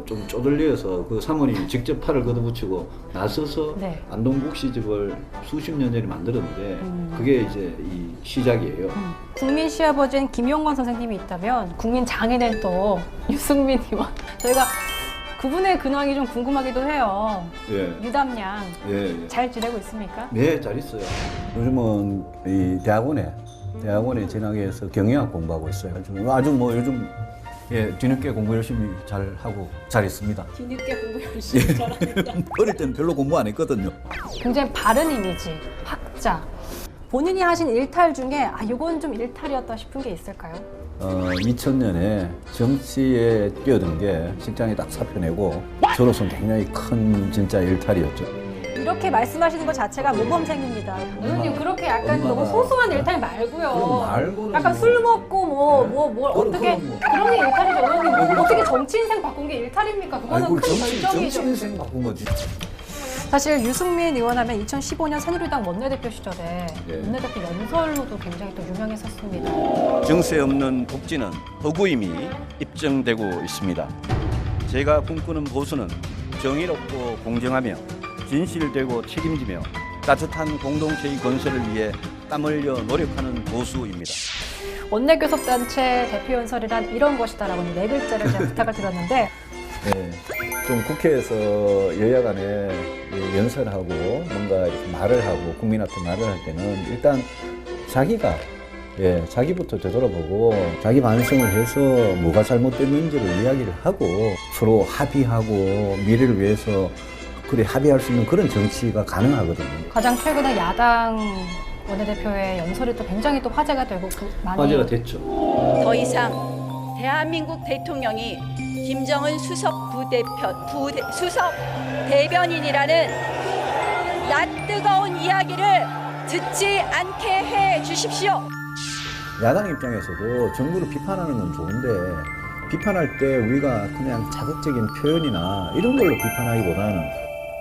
Speaker 16: 좀 쪼들려서 그 사모님이 직접 팔을 걷어붙이고 나서서
Speaker 17: 네.
Speaker 16: 안동국시집을 수십 년 전에 만들었는데 그게 이제 이 시작이에요.
Speaker 17: 국민 시아버지인 김용건 선생님이 있다면 국민 장인은 또 유승민 의원. 저희가 그분의 근황이 좀 궁금하기도 해요.
Speaker 16: 예.
Speaker 17: 유담양
Speaker 16: 예.
Speaker 17: 잘 지내고 있습니까?
Speaker 16: 네, 잘 있어요. 요즘은 이 대학원에 진학해서 경영학 공부하고 있어요. 아주 요즘 뒤늦게 공부 열심히 잘 하고 잘 있습니다.
Speaker 17: 뒤늦게 공부 열심히 잘합니다.
Speaker 16: 어릴 때는 별로 공부 안 했거든요.
Speaker 17: 굉장히 바른 이미지, 학자. 본인이 하신 일탈 중에 이건 좀 일탈이었다 싶은 게 있을까요?
Speaker 16: 2000년에 정치에 뛰어든 게 직장에 딱 사표 내고 저로서는 굉장히 큰 진짜 일탈이었죠.
Speaker 17: 이렇게 말씀하시는 것 자체가 모범생입니다. 의원님 그렇게 약간 너무 소소한 일탈 말고요. 약간 술 먹고 어떻게 그런 게 일탈이죠. 의원님 어떻게 정치 인생 바꾼 게 일탈입니까? 그거는 큰 결정이죠.
Speaker 16: 정치 인생 바꾼 거지.
Speaker 17: 사실 유승민 의원 하면 2015년 새누리당 원내대표 시절에 원내대표 연설로도 굉장히 또 유명했었습니다.
Speaker 18: 정세 없는 복지는 허구임이 입증되고 있습니다. 제가 꿈꾸는 보수는 정의롭고 공정하며 진실되고 책임지며 따뜻한 공동체의 건설을 위해 땀 흘려 노력하는 교수입니다.
Speaker 17: 원내교섭단체 대표 연설이란 이런 것이다라고 네 글자를 제가 부탁을 드렸는데
Speaker 16: 네, 좀 국회에서 여야 간에 연설하고 뭔가 이렇게 말을 하고 국민 앞에 말을 할 때는 일단 자기가 자기부터 되돌아보고 자기 반성을 해서 뭐가 잘못됐는지를 이야기를 하고 서로 합의하고 미래를 위해서 그래 합의할 수 있는 그런 정치가 가능하거든요.
Speaker 17: 가장 최근에 야당 원내대표의 연설이 또 굉장히 또 화제가 되고 많이
Speaker 16: 화제가 됐죠.
Speaker 19: 더 이상 대한민국 대통령이 김정은 수석 대변인이라는 낯뜨거운 이야기를 듣지 않게 해 주십시오.
Speaker 16: 야당 입장에서도 정부를 비판하는 건 좋은데 비판할 때 우리가 그냥 자극적인 표현이나 이런 걸로 비판하기보다는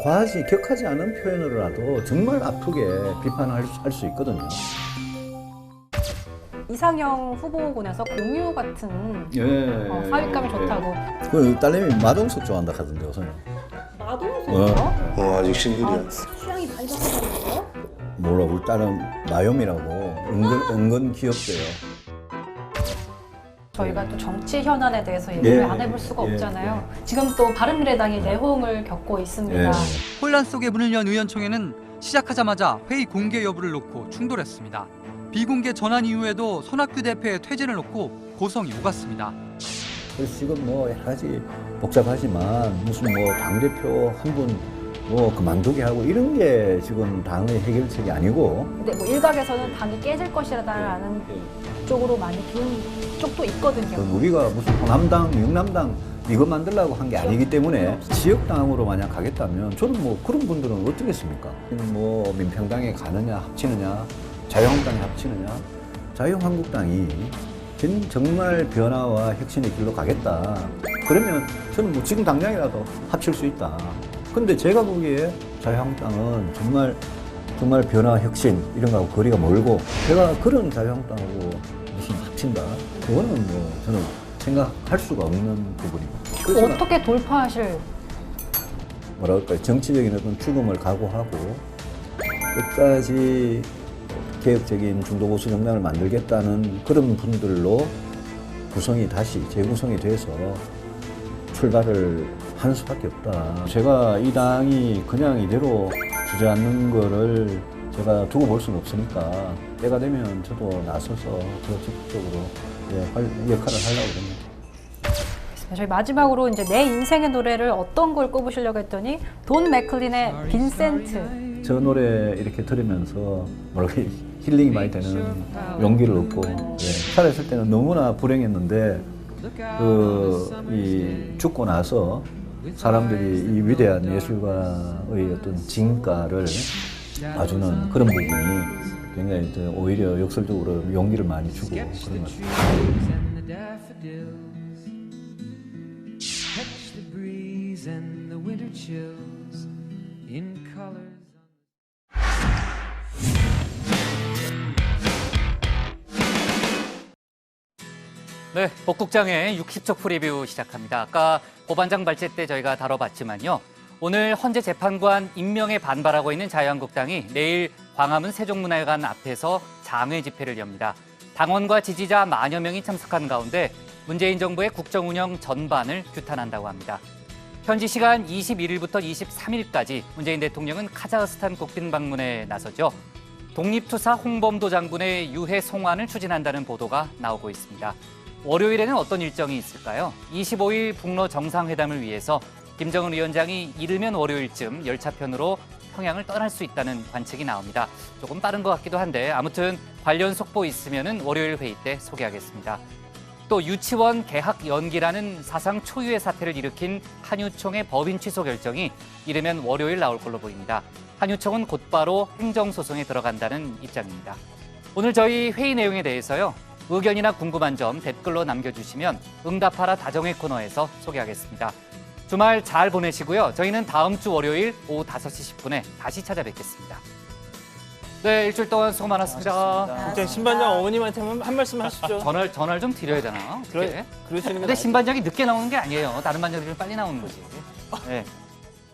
Speaker 16: 과하지 격하지 않은 표현으로라도 정말 아프게 비판할 수 있거든요.
Speaker 17: 이상형 후보군에서 공유 같은 사윗감이 좋다고.
Speaker 16: 그 딸내미 마동석 좋아한다 하던데 우선.
Speaker 17: 마동석이요?
Speaker 16: 아직 싱글이야.
Speaker 17: 취향이 많이 바뀌었는데요?
Speaker 16: 몰라 우리 딸은 마염이라고 은근 귀엽대요.
Speaker 17: 저희가 또 정치 현안에 대해서 얘기를 안 해볼 수가 없잖아요. 지금 또 바른미래당이 내홍을 겪고 있습니다.
Speaker 20: 혼란 속에 문을 연 의원총회는 시작하자마자 회의 공개 여부를 놓고 충돌했습니다. 비공개 전환 이후에도 손학규 대표의 퇴진을 놓고 고성이 오갔습니다.
Speaker 16: 그래서 지금 뭐 여러 가지 복잡하지만 무슨 뭐 당대표 한 분 뭐 그만두게 하고 이런 게 지금 당의 해결책이 아니고.
Speaker 17: 근데 뭐 일각에서는 당이 깨질 것이라는 쪽으로 많이 기운 쪽도 있거든요.
Speaker 16: 우리가 무슨 호남당, 영남당 이거 만들려고 한 게 아니기 때문에 지역당으로 만약 가겠다면 저는 뭐 그런 분들은 어떻겠습니까? 뭐 민평당에 가느냐 합치느냐 자유한국당에 합치느냐 자유한국당이 정말 변화와 혁신의 길로 가겠다. 그러면 저는 뭐 지금 당장이라도 합칠 수 있다. 근데 제가 보기에 자유한국당은 정말 변화, 혁신 이런 거하고 거리가 멀고 제가 그런 자유한국당하고 무슨 합친다? 그거는 뭐 저는 생각할 수가 없는 부분입니다.
Speaker 17: 어떻게 돌파하실?
Speaker 16: 뭐라 그럴까요? 정치적인 어떤 죽음을 각오하고 끝까지 개혁적인 중도보수 정당을 만들겠다는 그런 분들로 다시 재구성이 돼서 출발을 하는 수밖에 없다. 제가 이 당이 그냥 이대로 주저앉는 거를 제가 두고 볼 수는 없으니까 때가 되면 저도 나서서 더 적극적으로 역할을 하려고 합니다.
Speaker 17: 저희 마지막으로 이제 내 인생의 노래를 어떤 걸 꼽으시려고 했더니 돈 맥클린의 빈센트.
Speaker 16: 저 노래 이렇게 들으면서 뭐랄까 힐링이 많이 되는 용기를 얻고 살아있을 때는 너무나 불행했는데 죽고 나서 사람들이 이 위대한 예술가의 어떤 진가를 봐주는 그런 부분이 굉장히 오히려 역설적으로 용기를 많이 주고 그런 것 같아요.
Speaker 5: 네, 복국장의 60초 프리뷰 시작합니다. 아까 고반장 발제 때 저희가 다뤄봤지만요. 오늘 헌재 재판관 임명에 반발하고 있는 자유한국당이 내일 광화문 세종문화회관 앞에서 장외 집회를 엽니다. 당원과 지지자 만여 명이 참석한 가운데 문재인 정부의 국정 운영 전반을 규탄한다고 합니다. 현지 시간 21일부터 23일까지 문재인 대통령은 카자흐스탄 국빈 방문에 나서죠. 독립투사 홍범도 장군의 유해 송환을 추진한다는 보도가 나오고 있습니다. 월요일에는 어떤 일정이 있을까요? 25일 북러 정상회담을 위해서 김정은 위원장이 이르면 월요일쯤 열차편으로 평양을 떠날 수 있다는 관측이 나옵니다. 조금 빠른 것 같기도 한데 아무튼 관련 속보 있으면은 월요일 회의 때 소개하겠습니다. 또 유치원 개학 연기라는 사상 초유의 사태를 일으킨 한유총의 법인 취소 결정이 이르면 월요일 나올 걸로 보입니다. 한유총은 곧바로 행정소송에 들어간다는 입장입니다. 오늘 저희 회의 내용에 대해서요. 의견이나 궁금한 점 댓글로 남겨주시면 응답하라 다정의 코너에서 소개하겠습니다. 주말 잘 보내시고요. 저희는 다음 주 월요일 오후 5시 10분에 다시 찾아뵙겠습니다. 네, 일주일 동안 수고 많았습니다.
Speaker 6: 일단 신반장 어머님한테 한 말씀 하시죠.
Speaker 5: 전화를 좀 드려야 되나?
Speaker 6: 그러시는 게
Speaker 5: 근데 신반장이 늦게 나오는 게 아니에요. 다른 반장들은 빨리 나오는 거지. 네.